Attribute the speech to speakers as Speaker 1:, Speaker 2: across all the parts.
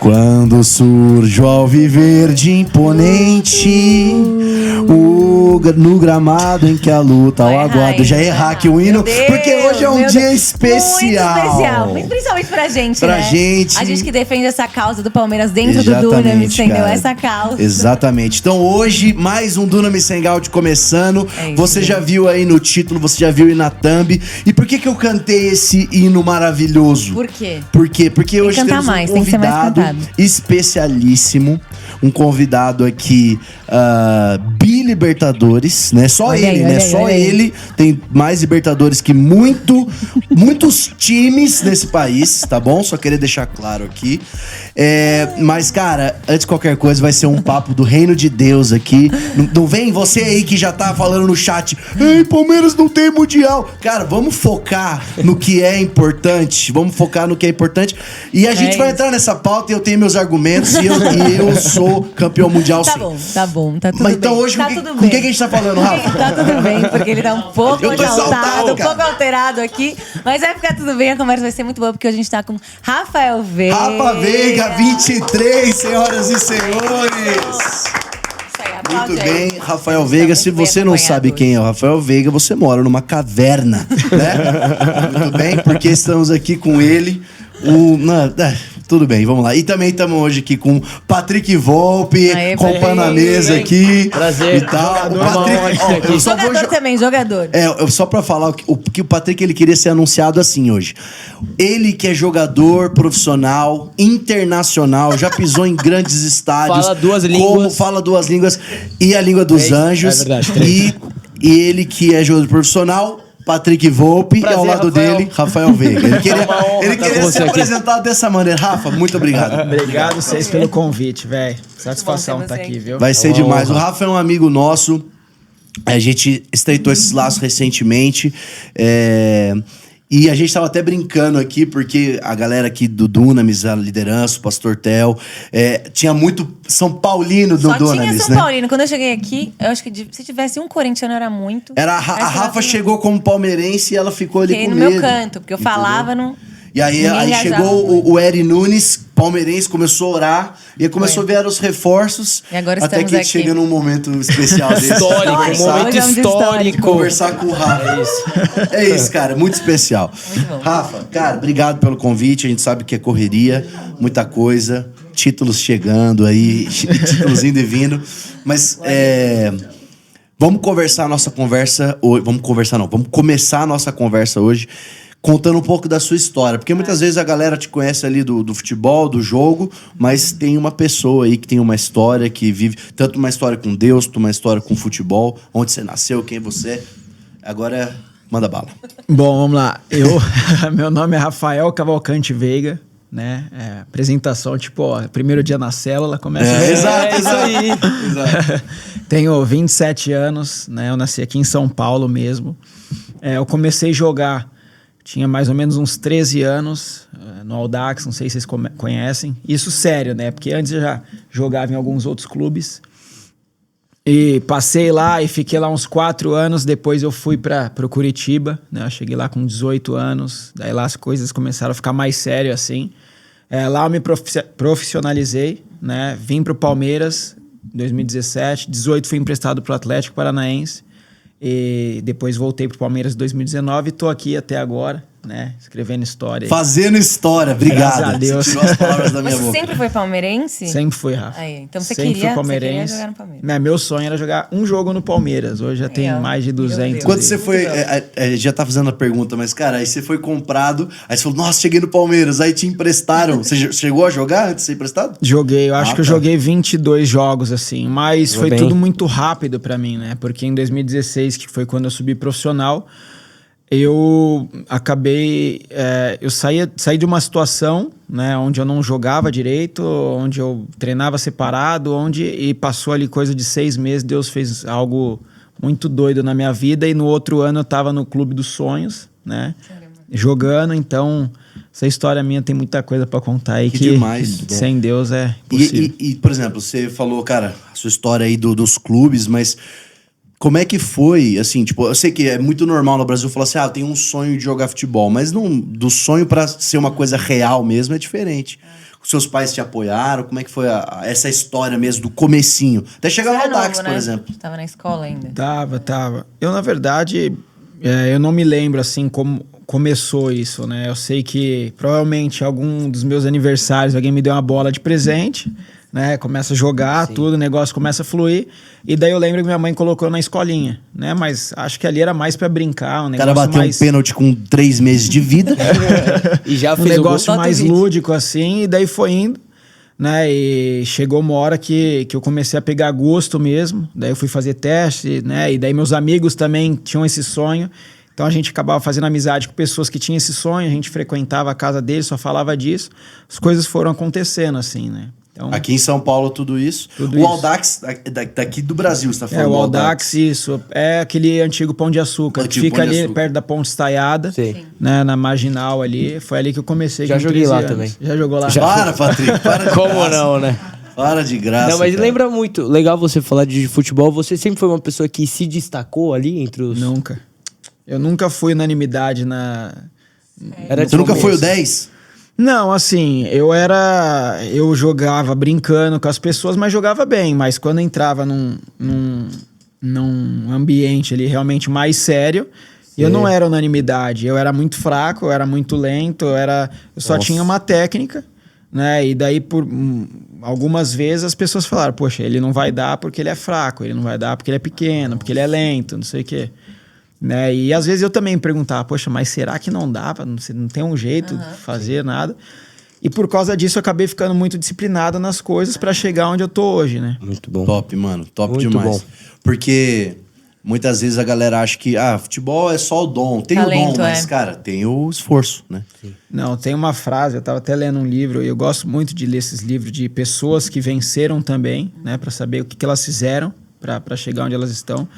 Speaker 1: Quando surge o alviverde imponente, no gramado em que a luta ao aguardo. Já ia errar aqui o hino, porque hoje é um dia especial.
Speaker 2: Muito especial, muito principalmente pra gente,
Speaker 1: pra
Speaker 2: né?
Speaker 1: gente.
Speaker 2: A gente que defende essa causa do Palmeiras dentro do Dunamis, entendeu?
Speaker 1: Cara.
Speaker 2: Essa causa.
Speaker 1: Exatamente. Então hoje, mais um Dunamis Hangout começando. Você já viu aí no título, você já viu aí na thumb. E por que eu cantei esse hino maravilhoso?
Speaker 2: Por quê?
Speaker 1: Por quê? Porque hoje temos
Speaker 2: mais,
Speaker 1: um
Speaker 2: tem que ser mais
Speaker 1: convidado especialíssimo. Um convidado aqui, bi-libertadores, né? Só ele, né? Só ele tem mais Libertadores que muitos times nesse país, tá bom? Só queria deixar claro aqui. Mas, cara, antes de qualquer coisa, vai ser um papo do reino de Deus aqui. Não vem você aí que já tá falando no chat, ei, Palmeiras não tem mundial. Cara, vamos focar no que é importante. Vamos focar no que é importante. E a gente vai entrar nessa pauta e eu tenho meus argumentos e eu sou campeão mundial, sim.
Speaker 2: Tá bom, tá tudo
Speaker 1: Mas
Speaker 2: bem.
Speaker 1: então hoje,
Speaker 2: tá
Speaker 1: com o que a gente tá falando, Rafa?
Speaker 2: Tá tudo bem, porque ele tá um pouco exaltado, um
Speaker 1: cara.
Speaker 2: pouco alterado aqui. Mas vai ficar tudo bem, a conversa vai ser muito boa, porque hoje a gente tá com Rafael Veiga.
Speaker 1: Rafa Veiga, 23, senhoras e senhores. Muito bem, Rafael Veiga. Se você não sabe quem é o Rafael Veiga, você mora numa caverna, né? Muito bem, porque estamos aqui com ele. Tudo bem, vamos lá. E também estamos hoje aqui com Patrick Volpe, acompanhando a mesa aqui.
Speaker 3: Prazer.
Speaker 1: E tal. O Patrick,
Speaker 2: jogador também, jogador.
Speaker 1: Só pra falar que o Patrick ele queria ser anunciado assim hoje. Ele que é jogador profissional, internacional, já pisou em grandes estádios.
Speaker 3: Fala duas línguas.
Speaker 1: Fala duas línguas e a língua dos anjos.
Speaker 3: É verdade,
Speaker 1: e ele que é jogador profissional, Patrick Volpe,
Speaker 3: prazer,
Speaker 1: e ao lado
Speaker 3: Rafael.
Speaker 1: dele, Rafael Veiga. Ele queria ser
Speaker 3: aqui.
Speaker 1: apresentado dessa maneira. Rafa, muito obrigado.
Speaker 4: Obrigado vocês pelo convite, velho. Satisfação estar aqui, viu?
Speaker 1: Vai ser demais. O Rafa é um amigo nosso. A gente estreitou esses laços recentemente. E a gente tava até brincando aqui, porque a galera aqui do Dunamis, a liderança, o Pastor Tel, tinha muito São Paulino do Dunamis, né?
Speaker 2: Tinha São Paulino. Quando eu cheguei aqui, eu acho que se tivesse um corintiano era muito.
Speaker 1: A Rafa chegou como palmeirense e ela ficou ali com
Speaker 2: no
Speaker 1: medo.
Speaker 2: meu canto, porque eu falava, não...
Speaker 1: E aí chegou o Eri Nunes, palmeirense, começou a orar. E aí começou a ver os reforços.
Speaker 2: E agora
Speaker 1: até que
Speaker 2: aqui.
Speaker 1: chega num momento especial desse.
Speaker 3: Histórico, um momento histórico.
Speaker 1: Conversar com o Rafa. É isso, cara. Muito especial.
Speaker 2: Muito bom.
Speaker 1: Rafa, cara, obrigado pelo convite. A gente sabe que é correria, muita coisa. Títulos chegando aí, títulos indo e vindo. Mas vamos conversar a nossa conversa hoje. Vamos começar a nossa conversa hoje contando um pouco da sua história. Porque muitas vezes a galera te conhece ali do futebol, do jogo, mas tem uma pessoa aí que tem uma história, que vive tanto uma história com Deus, quanto uma história com futebol, onde você nasceu, quem você é. Agora, manda bala.
Speaker 4: Bom, vamos lá. Meu nome é Rafael Cavalcante Veiga, né? Apresentação, tipo, primeiro dia na célula, começa...
Speaker 1: Exato,
Speaker 3: isso aí.
Speaker 1: Exato.
Speaker 4: Tenho 27 anos, né? Eu nasci aqui em São Paulo mesmo. Eu comecei a jogar... Tinha mais ou menos uns 13 anos no Audax, não sei se vocês conhecem. Isso sério, né? Porque antes eu já jogava em alguns outros clubes. E passei lá e fiquei lá uns 4 anos. Depois eu fui para o Curitiba, né? Eu cheguei lá com 18 anos. Daí lá as coisas começaram a ficar mais sério assim. Lá eu me profissionalizei, né? Vim para o Palmeiras em 2017. 18 fui emprestado para o Atlético Paranaense. E depois voltei pro Palmeiras em 2019 e tô aqui até agora, né? Escrevendo história.
Speaker 1: Fazendo história, obrigado.
Speaker 4: Graças a Deus.
Speaker 1: Você tirou as palavras da minha
Speaker 2: Você
Speaker 1: boca.
Speaker 2: sempre foi palmeirense?
Speaker 4: Sempre fui, Rafa.
Speaker 2: Então você
Speaker 4: sempre
Speaker 2: queria,
Speaker 4: fui palmeirense.
Speaker 2: Você queria jogar no Palmeiras.
Speaker 4: Meu sonho era jogar um jogo no Palmeiras. Hoje já tem mais de 200.
Speaker 1: Quando você foi... já tá fazendo a pergunta, mas, cara, aí você foi comprado, aí você falou, nossa, cheguei no Palmeiras, aí te emprestaram. Você chegou a jogar antes de ser emprestado?
Speaker 4: Joguei, eu acho que eu joguei 22 jogos, assim, mas foi
Speaker 3: bem.
Speaker 4: tudo muito rápido pra mim, né? Porque em 2016, que foi quando eu subi profissional, eu acabei... eu saí de uma situação, né, onde eu não jogava direito, onde eu treinava separado, e passou ali coisa de 6 meses, Deus fez algo muito doido na minha vida, e no outro ano eu tava no Clube dos Sonhos, né? Jogando, então... Essa história minha tem muita coisa pra contar aí que
Speaker 1: demais.
Speaker 4: Sem Deus é impossível.
Speaker 1: E, por exemplo, você falou, cara, a sua história aí dos clubes, mas como é que foi, assim, tipo, eu sei que é muito normal no Brasil falar assim, eu tenho um sonho de jogar futebol, mas não, do sonho pra ser uma coisa real mesmo é diferente. seus pais te apoiaram? Como é que foi essa história mesmo do comecinho? Até chegar no
Speaker 2: Você era
Speaker 1: Audax,
Speaker 2: novo,
Speaker 1: por
Speaker 2: né?
Speaker 1: exemplo.
Speaker 2: Tava na escola ainda.
Speaker 4: Tava. Eu, na verdade, eu não me lembro, assim, como começou isso, né? Eu sei que, provavelmente, algum dos meus aniversários, alguém me deu uma bola de presente, né? Começa a jogar, tudo, o negócio começa a fluir. E daí eu lembro que minha mãe colocou na escolinha, né? Mas acho que ali era mais pra brincar, um
Speaker 1: O
Speaker 4: negócio
Speaker 1: cara bateu
Speaker 4: mais...
Speaker 1: um pênalti com 3 meses de vida.
Speaker 3: E já
Speaker 4: um
Speaker 3: fez
Speaker 4: negócio
Speaker 3: o gol.
Speaker 4: mais
Speaker 2: Bota o vídeo.
Speaker 4: lúdico, assim, e daí foi indo, né? E chegou uma hora que eu comecei a pegar gosto mesmo. Daí eu fui fazer teste, né? E daí meus amigos também tinham esse sonho. Então a gente acabava fazendo amizade com pessoas que tinham esse sonho, a gente frequentava a casa deles, só falava disso. As coisas foram acontecendo, assim, né? Então,
Speaker 1: Aqui em São Paulo, tudo isso.
Speaker 4: Tudo
Speaker 1: o
Speaker 4: isso.
Speaker 1: Audax, daqui do Brasil, você tá falando
Speaker 4: o
Speaker 1: do
Speaker 4: Audax, isso. É aquele antigo Pão de Açúcar, que
Speaker 1: Antigo
Speaker 4: fica
Speaker 1: Pão de
Speaker 4: ali
Speaker 1: Açúcar.
Speaker 4: perto da Ponte Estaiada,
Speaker 3: Sei.
Speaker 4: né? Na Marginal ali. Foi ali que eu comecei
Speaker 3: Já
Speaker 4: com
Speaker 3: joguei
Speaker 4: 13
Speaker 3: lá
Speaker 4: anos.
Speaker 3: também.
Speaker 4: Já jogou lá?
Speaker 1: Para, Patrick, para de
Speaker 3: Como
Speaker 1: graça.
Speaker 3: não, né?
Speaker 1: Para de graça.
Speaker 3: Não, mas
Speaker 1: cara.
Speaker 3: lembra muito. Legal você falar de futebol. Você sempre foi uma pessoa que se destacou ali entre os.
Speaker 4: Nunca. Eu nunca fui unanimidade na...
Speaker 3: Era de
Speaker 1: Você nunca foi o
Speaker 3: começo.
Speaker 1: 10?
Speaker 4: Não, assim, eu jogava brincando com as pessoas, mas jogava bem. Mas quando entrava num ambiente ali realmente mais sério, eu não era unanimidade. Eu era muito fraco, eu era muito lento, eu só tinha uma técnica, né? E daí, por algumas vezes, as pessoas falaram, poxa, ele não vai dar porque ele é fraco, ele não vai dar porque ele é pequeno, porque ele é lento, não sei o quê. Né? E às vezes eu também perguntava, poxa, mas será que não dá? Não tem um jeito de fazer nada? E por causa disso eu acabei ficando muito disciplinado nas coisas para chegar onde eu tô hoje, né?
Speaker 3: Muito bom.
Speaker 1: Top, mano. Top
Speaker 3: Muito
Speaker 1: demais.
Speaker 3: bom.
Speaker 1: Porque muitas vezes a galera acha que futebol é só o dom. Tem
Speaker 2: Talento,
Speaker 1: o dom, mas,
Speaker 2: é.
Speaker 1: cara, tem o esforço, né?
Speaker 4: Não, tem uma frase, eu tava até lendo um livro, e eu gosto muito de ler esses livros de pessoas que venceram também, né? Para saber o que elas fizeram para chegar onde elas estão.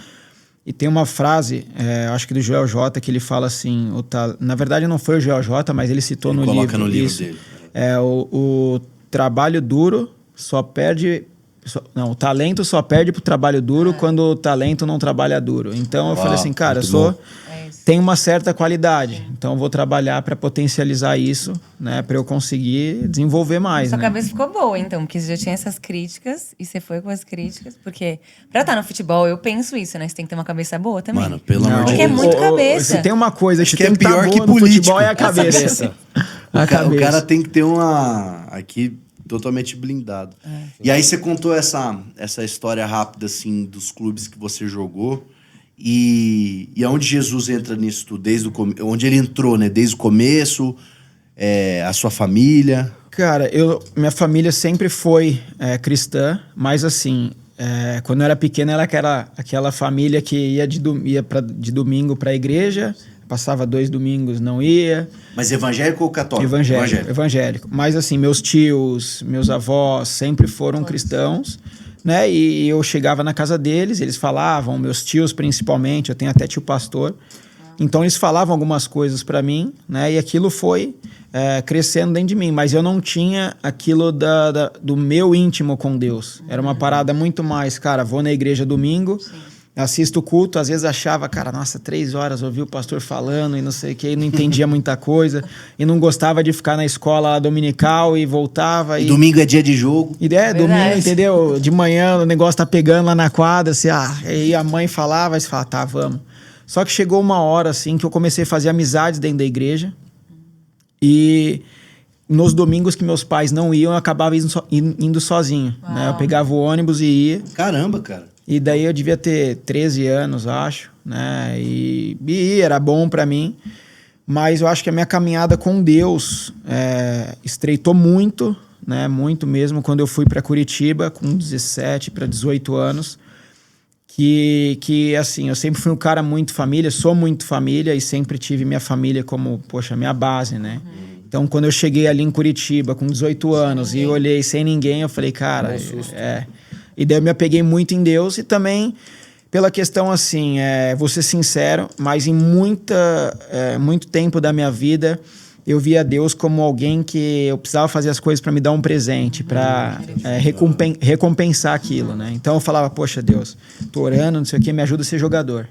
Speaker 4: E tem uma frase, acho que do Joel J, que ele fala assim, na verdade não foi o Joel J, mas ele citou
Speaker 1: Ele
Speaker 4: no
Speaker 1: coloca
Speaker 4: livro.
Speaker 1: no livro
Speaker 4: isso.
Speaker 1: dele.
Speaker 4: O trabalho duro só perde... o talento só perde pro trabalho duro quando o talento não trabalha duro. Então eu falei assim, cara,
Speaker 1: muito bom.
Speaker 4: tenho uma certa qualidade, então eu vou trabalhar para potencializar isso, né, para eu conseguir desenvolver mais,
Speaker 2: Sua
Speaker 4: né?
Speaker 2: cabeça ficou boa, então, porque você já tinha essas críticas e você foi com as críticas, porque pra estar no futebol, eu penso isso, né? Você tem que ter uma cabeça boa também.
Speaker 1: Mano, pelo amor de
Speaker 2: Porque é
Speaker 1: Deus.
Speaker 2: muito cabeça.
Speaker 4: Se tem uma coisa
Speaker 1: Acho
Speaker 4: que
Speaker 1: que é
Speaker 4: tem que
Speaker 1: pior
Speaker 4: estar
Speaker 1: que
Speaker 4: boa no
Speaker 1: político.
Speaker 4: futebol é a cabeça.
Speaker 1: O cara tem que ter uma... Aqui, totalmente blindado. E aí você contou essa história rápida, assim, dos clubes que você jogou. E aonde Jesus entra nisso tudo? Onde ele entrou, né? Desde o começo, a sua família...
Speaker 4: Cara, minha família sempre foi cristã, mas assim, quando eu era pequeno, ela era aquela família que ia de domingo para a igreja, passava 2 domingos, não ia.
Speaker 1: Mas evangélico ou católico?
Speaker 4: Evangélico. Mas assim, meus tios, meus avós sempre foram cristãos, né? E eu chegava na casa deles, eles falavam, meus tios principalmente, eu tenho até tio pastor. Então eles falavam algumas coisas para mim, né? E aquilo foi crescendo dentro de mim, mas eu não tinha aquilo do meu íntimo com Deus. Era uma parada muito mais, cara, vou na igreja domingo, assisto o culto, às vezes achava, cara, nossa, 3 horas ouvi o pastor falando e não sei o que, e não entendia muita coisa, e não gostava de ficar na escola dominical e voltava.
Speaker 1: E domingo é dia de jogo.
Speaker 4: E domingo, entendeu? De manhã o negócio tá pegando lá na quadra, assim, aí a mãe falava, aí você fala, tá, vamos. Só que chegou uma hora, assim, que eu comecei a fazer amizades dentro da igreja. E nos domingos que meus pais não iam, eu acabava indo sozinho. Né? Eu pegava o ônibus e ia.
Speaker 1: Caramba, cara.
Speaker 4: E daí eu devia ter 13 anos, acho. Né? E era bom pra mim. Mas eu acho que a minha caminhada com Deus estreitou muito, né? Muito mesmo, quando eu fui para Curitiba, com 17 para 18 anos. Que assim, eu sempre fui um cara muito família, sou muito família e sempre tive minha família como, poxa, minha base, né? Então, quando eu cheguei ali em Curitiba com 18 anos e olhei sem ninguém, eu falei, cara, E daí eu me apeguei muito em Deus e também pela questão, assim, vou ser sincero, mas em muito tempo da minha vida eu via Deus como alguém que eu precisava fazer as coisas para me dar um presente, para recompensar aquilo, né? Então eu falava, poxa, Deus, tô orando, não sei o que, me ajuda a ser jogador.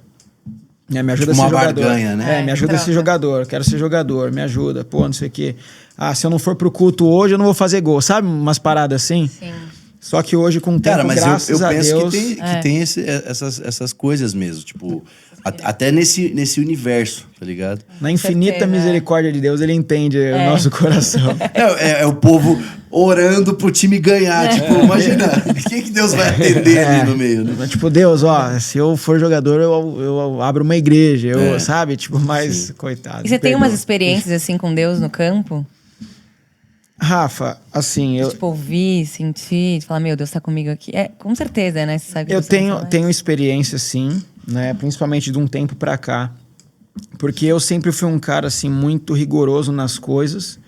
Speaker 4: Me ajuda
Speaker 1: Tipo
Speaker 4: a ser
Speaker 1: uma
Speaker 4: jogador.
Speaker 1: barganha, né?
Speaker 4: Me ajuda a ser
Speaker 2: troca.
Speaker 4: jogador. Quero ser jogador, me ajuda. Pô, não sei o quê. Ah, se eu não for pro culto hoje, eu não vou fazer gol. Sabe umas paradas assim?
Speaker 2: Sim.
Speaker 4: Só que hoje, com o tempo,
Speaker 1: Cara, mas
Speaker 4: graças
Speaker 1: eu
Speaker 4: a
Speaker 1: penso
Speaker 4: Deus...
Speaker 1: que tem essas coisas mesmo. Tipo, até nesse universo, tá ligado?
Speaker 4: Na infinita
Speaker 2: certeza,
Speaker 4: misericórdia de Deus, ele entende o nosso coração.
Speaker 1: É o povo orando pro time ganhar. Tipo, imagina, quem que Deus vai atender ali no meio, né?
Speaker 4: Mas, tipo, Deus, ó, se eu for jogador, eu abro uma igreja, sabe? Tipo, mas, coitado.
Speaker 2: E você tem
Speaker 4: perdoa.
Speaker 2: umas experiências assim com Deus no campo?
Speaker 4: Rafa, assim, eu,
Speaker 2: Tipo, ouvir, sentir, falar, meu, Deus tá comigo aqui. É, com certeza, né? Você sabe que
Speaker 4: eu
Speaker 2: você vai
Speaker 4: tenho,
Speaker 2: falar.
Speaker 4: tenho experiência, sim, né? Principalmente de um tempo pra cá. Porque eu sempre fui um cara, assim, muito rigoroso nas coisas.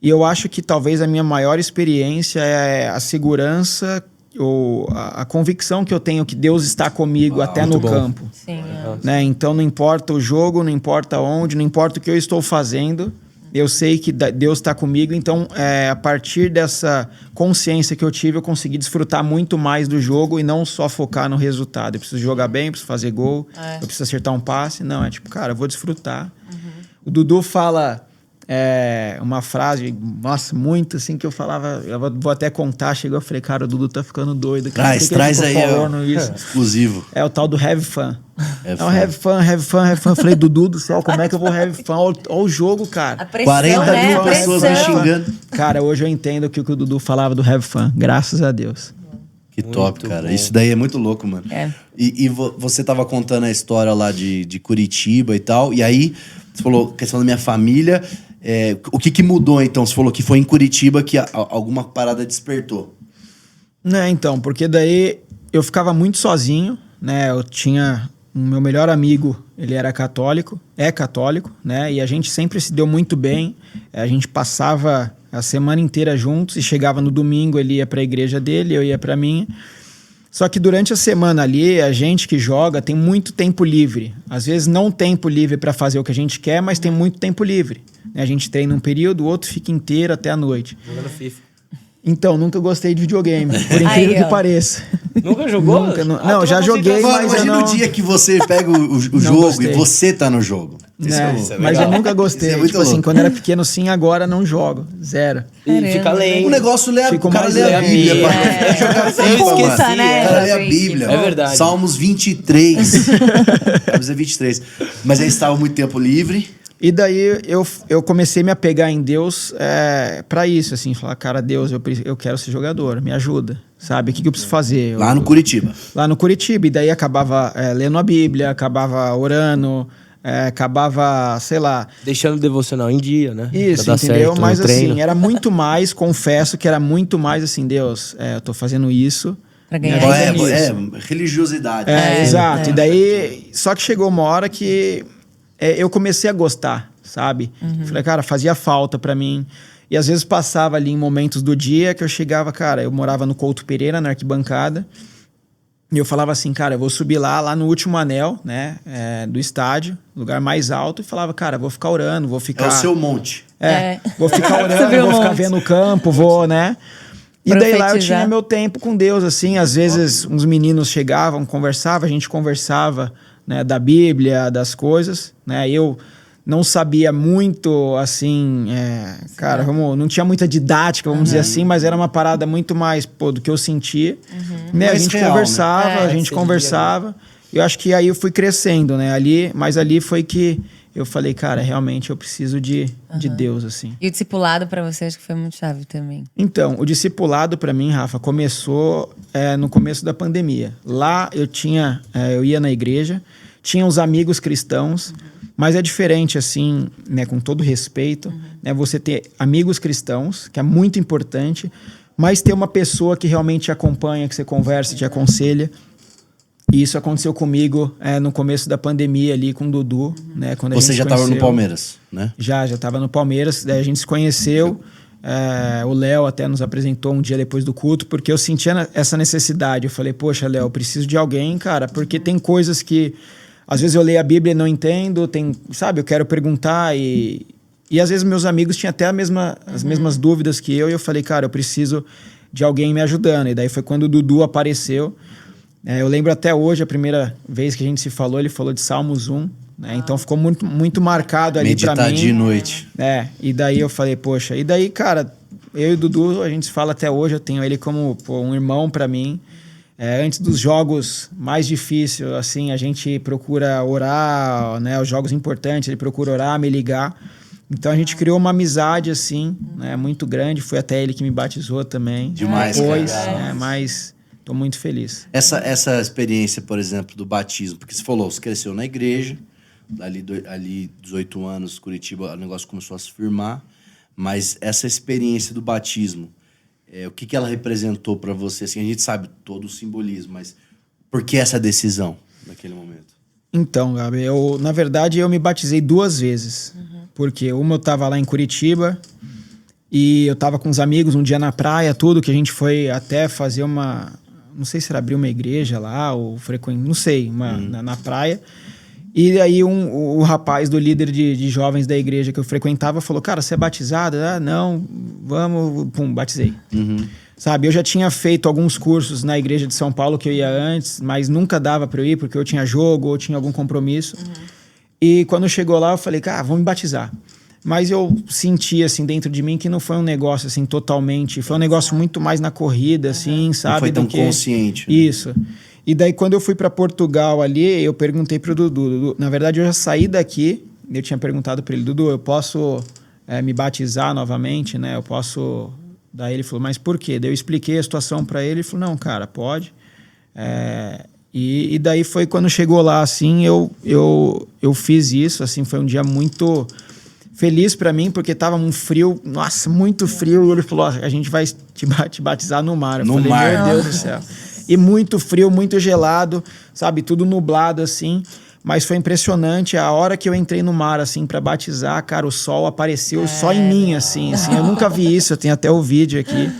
Speaker 4: E eu acho que talvez a minha maior experiência é a segurança ou a convicção que eu tenho que Deus está comigo até no campo.
Speaker 2: Sim,
Speaker 4: Né? Então não importa o jogo, não importa onde, não importa o que eu estou fazendo, eu sei que Deus está comigo. Então, a partir dessa consciência que eu tive, eu consegui desfrutar muito mais do jogo e não só focar no resultado. Eu preciso jogar bem, eu preciso fazer gol, eu preciso acertar um passe. Não, é tipo, cara, eu vou desfrutar. O Dudu fala uma frase, nossa, muito assim, que eu falava, eu vou até contar. Chegou, eu falei, cara, o Dudu tá ficando doido. Cara, por que
Speaker 1: Traz
Speaker 4: ele
Speaker 1: aí,
Speaker 4: ficou falando isso?
Speaker 1: exclusivo.
Speaker 4: É o tal do have fun.
Speaker 1: Have
Speaker 4: Não,
Speaker 1: fun.
Speaker 4: have fun, have fun, have fun. Eu falei, Dudu do céu, como é que eu vou have fun? Olha o jogo, cara.
Speaker 2: A pressão,
Speaker 1: 40
Speaker 2: né?
Speaker 1: mil
Speaker 2: A
Speaker 1: pessoas me
Speaker 2: pressão.
Speaker 1: xingando.
Speaker 4: Cara, hoje eu entendo que o Dudu falava do have fun. Graças a Deus.
Speaker 1: Que top, cara. Isso daí é muito louco, mano.
Speaker 2: É.
Speaker 1: E você tava contando a história lá de Curitiba e tal. E aí, você falou, questão da minha família. O que mudou, então? Você falou que foi em Curitiba que alguma parada despertou.
Speaker 4: Né, então, porque daí eu ficava muito sozinho, né? Eu tinha o meu melhor amigo, ele era católico, é católico, né? E a gente sempre se deu muito bem. A gente passava a semana inteira juntos e chegava no domingo, ele ia para a igreja dele, eu ia para a minha. Só que durante a semana ali, a gente que joga tem muito tempo livre. Às vezes não tempo livre para fazer o que a gente quer, mas tem muito tempo livre. A gente treina um período, o outro fica inteiro até a noite.
Speaker 3: Jogando FIFA.
Speaker 4: Então, nunca gostei de videogame, por incrível
Speaker 2: Aí, ó.
Speaker 4: que pareça.
Speaker 3: Nunca jogou?
Speaker 4: Nunca, não,
Speaker 3: Ah,
Speaker 4: não,
Speaker 3: tu
Speaker 4: já joguei,
Speaker 1: Mano,
Speaker 4: mas eu
Speaker 1: imagina
Speaker 4: não...
Speaker 1: o dia que você pega o jogo
Speaker 4: gostei.
Speaker 1: e você tá no jogo.
Speaker 4: Né,
Speaker 1: Isso é
Speaker 4: mas
Speaker 1: legal.
Speaker 4: eu nunca gostei.
Speaker 1: Isso é muito
Speaker 4: Tipo assim,
Speaker 1: louco.
Speaker 4: quando era pequeno sim, agora não jogo. Zero.
Speaker 3: E fica lendo.
Speaker 1: O negócio lê
Speaker 4: Fico
Speaker 1: o cara
Speaker 4: mais
Speaker 1: lê a
Speaker 4: leve.
Speaker 1: Bíblia.
Speaker 3: É.
Speaker 1: Pra jogar
Speaker 3: Eu
Speaker 1: FIFA, mano.
Speaker 3: esqueci,
Speaker 2: né?
Speaker 1: O cara lê a
Speaker 2: Fazer
Speaker 1: Bíblia.
Speaker 3: É verdade.
Speaker 1: Salmos 23. Salmos 23. Mas aí estava muito tempo livre.
Speaker 4: E daí eu comecei a me apegar em Deus pra isso, assim, falar, cara, Deus, eu quero ser jogador, me ajuda, sabe? O que eu preciso fazer?
Speaker 1: Lá no Curitiba.
Speaker 4: Lá no Curitiba. E daí acabava lendo a Bíblia, acabava orando, acabava, sei lá...
Speaker 3: Deixando o devocional em dia, né?
Speaker 4: Isso,
Speaker 3: Pra dar
Speaker 4: entendeu?
Speaker 3: certo no
Speaker 4: Mas
Speaker 3: treino.
Speaker 4: assim, era muito mais, confesso que era muito mais assim, Deus, eu tô fazendo isso...
Speaker 2: Pra ganhar
Speaker 4: me ajuda
Speaker 1: É,
Speaker 4: nisso.
Speaker 1: religiosidade.
Speaker 4: Exato. E daí, só que chegou uma hora que eu comecei a gostar, sabe? Falei, cara, fazia falta pra mim. E às vezes passava ali em momentos do dia que eu chegava, cara, eu morava no Couto Pereira, na arquibancada, e eu falava assim, cara, eu vou subir lá no último anel, né, do estádio, lugar mais alto, e falava, cara, vou ficar orando, vou ficar...
Speaker 1: É o seu monte.
Speaker 4: Vou ficar orando,
Speaker 2: Subiu
Speaker 4: vou
Speaker 2: um
Speaker 4: ficar
Speaker 2: monte.
Speaker 4: vendo o campo, vou, né? E daí lá eu
Speaker 2: Profetizar.
Speaker 4: tinha meu tempo com Deus, assim, às vezes uns meninos chegavam, a gente conversava, né, da Bíblia, das coisas, né? Eu não sabia muito, assim, cara, não tinha muita didática, vamos dizer assim, mas era uma parada muito mais, do que eu sentia. Né? A
Speaker 1: Mais
Speaker 4: gente
Speaker 1: real,
Speaker 4: conversava,
Speaker 2: né?
Speaker 4: a gente
Speaker 3: Seja
Speaker 4: conversava. Eu acho que aí eu fui crescendo, né? Mas ali foi que eu falei, cara, realmente eu preciso de Deus, assim.
Speaker 2: E o discipulado pra você acho que foi muito chave também.
Speaker 4: Então, o discipulado pra mim, Rafa, começou no começo da pandemia. Lá eu ia na igreja, tinha os amigos cristãos, mas é diferente, assim, né, com todo respeito, né, você ter amigos cristãos, que é muito importante, mas ter uma pessoa que realmente te acompanha, que você conversa, te aconselha. E isso aconteceu comigo no começo da pandemia ali com o Dudu, né? Quando a
Speaker 1: Você
Speaker 4: gente
Speaker 1: já
Speaker 4: se
Speaker 1: estava no
Speaker 4: conheceu.
Speaker 1: Palmeiras, né?
Speaker 4: Já estava no Palmeiras, daí a gente se conheceu. O Léo até nos apresentou um dia depois do culto, porque eu sentia essa necessidade. Eu falei, poxa, Léo, eu preciso de alguém, cara, porque tem coisas que às vezes eu leio a Bíblia e não entendo, sabe, eu quero perguntar e às vezes meus amigos tinham até as mesmas dúvidas que eu, e eu falei, cara, eu preciso de alguém me ajudando. E daí foi quando o Dudu apareceu. Eu lembro até hoje, a primeira vez que a gente se falou, ele falou de Salmos 1, né? Então ficou muito, muito marcado ali pra mim.
Speaker 1: Meditar de noite.
Speaker 4: E daí eu falei, poxa, e daí, cara, eu e o Dudu, a gente se fala até hoje, eu tenho ele como um irmão pra mim. Antes dos jogos mais difíceis, assim, a gente procura orar, né? Os jogos importantes, ele procura orar, me ligar. Então a gente criou uma amizade, assim, né? Muito grande. Foi até ele que me batizou também.
Speaker 1: Demais,
Speaker 4: depois,
Speaker 1: cara.
Speaker 4: né? Mas tô muito feliz.
Speaker 1: Essa experiência, por exemplo, do batismo, porque você falou, você cresceu na igreja, ali 18 anos, Curitiba, o negócio começou a se firmar, mas essa experiência do batismo, o que ela representou para você? Assim, a gente sabe todo o simbolismo, mas por que essa decisão naquele momento?
Speaker 4: Então, Gabi, na verdade, eu me batizei 2 vezes. Porque uma eu tava lá em Curitiba e eu tava com uns amigos um dia na praia, tudo, que a gente foi até fazer não sei se era abrir uma igreja lá ou não sei, na praia. E aí o rapaz do líder de jovens da igreja que eu frequentava falou, cara, você é batizado? Ah, não, vamos, pum, batizei. Sabe, eu já tinha feito alguns cursos na igreja de São Paulo que eu ia antes, mas nunca dava pra eu ir porque eu tinha jogo ou tinha algum compromisso. E quando chegou lá eu falei, cara, vou me batizar. Mas eu senti, assim, dentro de mim que não foi um negócio, assim, totalmente... Foi um negócio muito mais na corrida, assim, sabe?
Speaker 1: Não foi tão consciente. Né?
Speaker 4: Isso. E daí, quando eu fui para Portugal ali, eu perguntei pro Dudu. Na verdade, eu já saí daqui. Eu tinha perguntado para ele, Dudu, eu posso me batizar novamente, né? Eu posso... Daí ele falou, mas por quê? Daí eu expliquei a situação para ele. Ele falou, não, cara, pode. E daí foi quando chegou lá, assim, eu fiz isso, assim, foi um dia muito feliz para mim, porque tava um frio, nossa, muito frio. E ele falou, a gente vai te batizar no mar. Eu falei,
Speaker 1: mar.
Speaker 4: Meu Deus do céu. E muito frio, muito gelado, sabe? Tudo nublado, assim. Mas foi impressionante. A hora que eu entrei no mar, assim, para batizar, cara, o sol apareceu só em mim, assim. Eu nunca vi isso. Eu tenho até o vídeo aqui.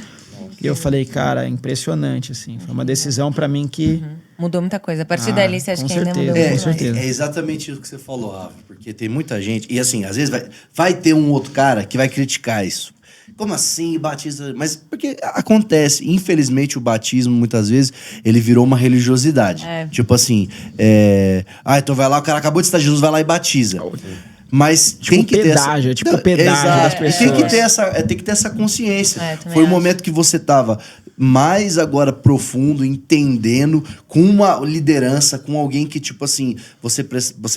Speaker 4: E eu falei, cara, impressionante, assim. Foi uma decisão para mim que...
Speaker 2: Mudou muita coisa. A partir dali, você acha que ainda mudou
Speaker 4: com
Speaker 2: muito
Speaker 4: certeza.
Speaker 2: mais?
Speaker 1: É exatamente isso que você falou, Rafa. Porque tem muita gente... E assim, às vezes vai ter um outro cara que vai criticar isso. Como assim, batiza? Mas porque acontece. Infelizmente, o batismo, muitas vezes, ele virou uma religiosidade. Tipo assim, então vai lá, o cara acabou de estar Jesus, vai lá e batiza. Mas
Speaker 4: Tipo
Speaker 1: tem que ter
Speaker 4: pedágio, tipo pedágio das pessoas.
Speaker 1: Tem que ter essa consciência.
Speaker 2: Também
Speaker 1: Foi o momento que você estava mais agora profundo, entendendo, com uma liderança, com alguém que, tipo assim, você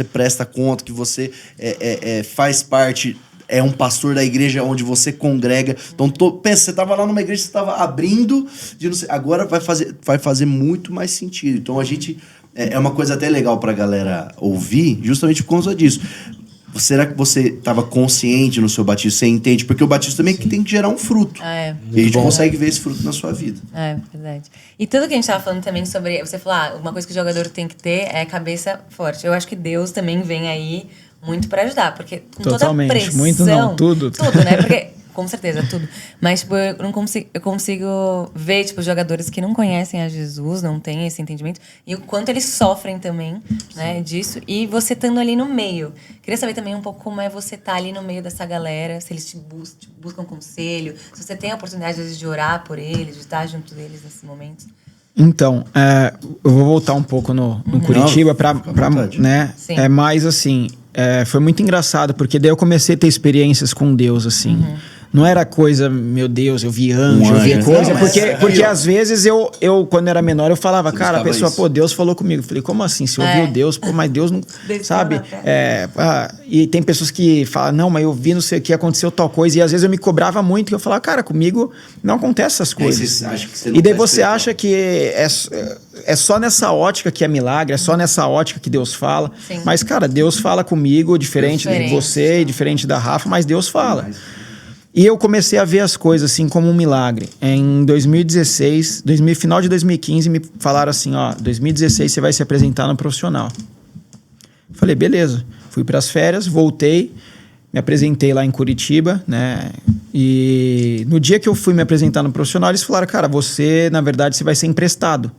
Speaker 1: presta conta, que você faz parte... É um pastor da igreja onde você congrega. Então, pensa, você estava lá numa igreja, você estava abrindo, agora vai fazer muito mais sentido. Então, a gente... É uma coisa até legal pra galera ouvir, justamente por causa disso. Será que você estava consciente no seu batismo? Você entende? Porque o batismo também tem que gerar um fruto. E a gente consegue ver esse fruto na sua vida.
Speaker 2: Verdade. E tudo que a gente estava falando também sobre... Você falou, uma coisa que o jogador tem que ter é cabeça forte. Eu acho que Deus também vem aí muito para ajudar, porque com
Speaker 4: Totalmente.
Speaker 2: Toda a pressão...
Speaker 4: Muito não, tudo.
Speaker 2: Tudo, né? Porque, com certeza, tudo. Mas, tipo, eu consigo ver, tipo, jogadores que não conhecem a Jesus, não têm esse entendimento, e o quanto eles sofrem também, né, disso. E você estando ali no meio. Queria saber também um pouco como é você estar ali no meio dessa galera, se eles te buscam conselho, se você tem a oportunidade, às vezes, de orar por eles, de estar junto deles nesses momentos.
Speaker 4: Então, eu vou voltar um pouco no Curitiba para né?
Speaker 2: Sim.
Speaker 4: Mas assim, foi muito engraçado, porque daí eu comecei a ter experiências com Deus, assim. Não era coisa, meu Deus, eu vi anjo, eu vi coisa. Porque às vezes eu, quando era menor, eu falava, cara, a pessoa, pô, Deus falou comigo. Eu falei, como assim? Se ouviu Deus, pô, mas Deus não. Sabe? E tem pessoas que falam, não, mas eu vi não sei o que, aconteceu tal coisa. E às vezes eu me cobrava muito, que eu falava, cara, comigo não acontece essas coisas. E daí você acha que é só nessa ótica que é milagre, é só nessa ótica que Deus fala.
Speaker 2: Sim.
Speaker 4: Mas, cara, Deus fala comigo, diferente de você, diferente da Rafa, mas Deus fala. E eu comecei a ver as coisas assim como um milagre. Em 2016, final de 2015, me falaram assim, 2016 você vai se apresentar no profissional. Falei, beleza. Fui para as férias, voltei, me apresentei lá em Curitiba, né? E no dia que eu fui me apresentar no profissional, eles falaram, cara, na verdade, você vai ser emprestado.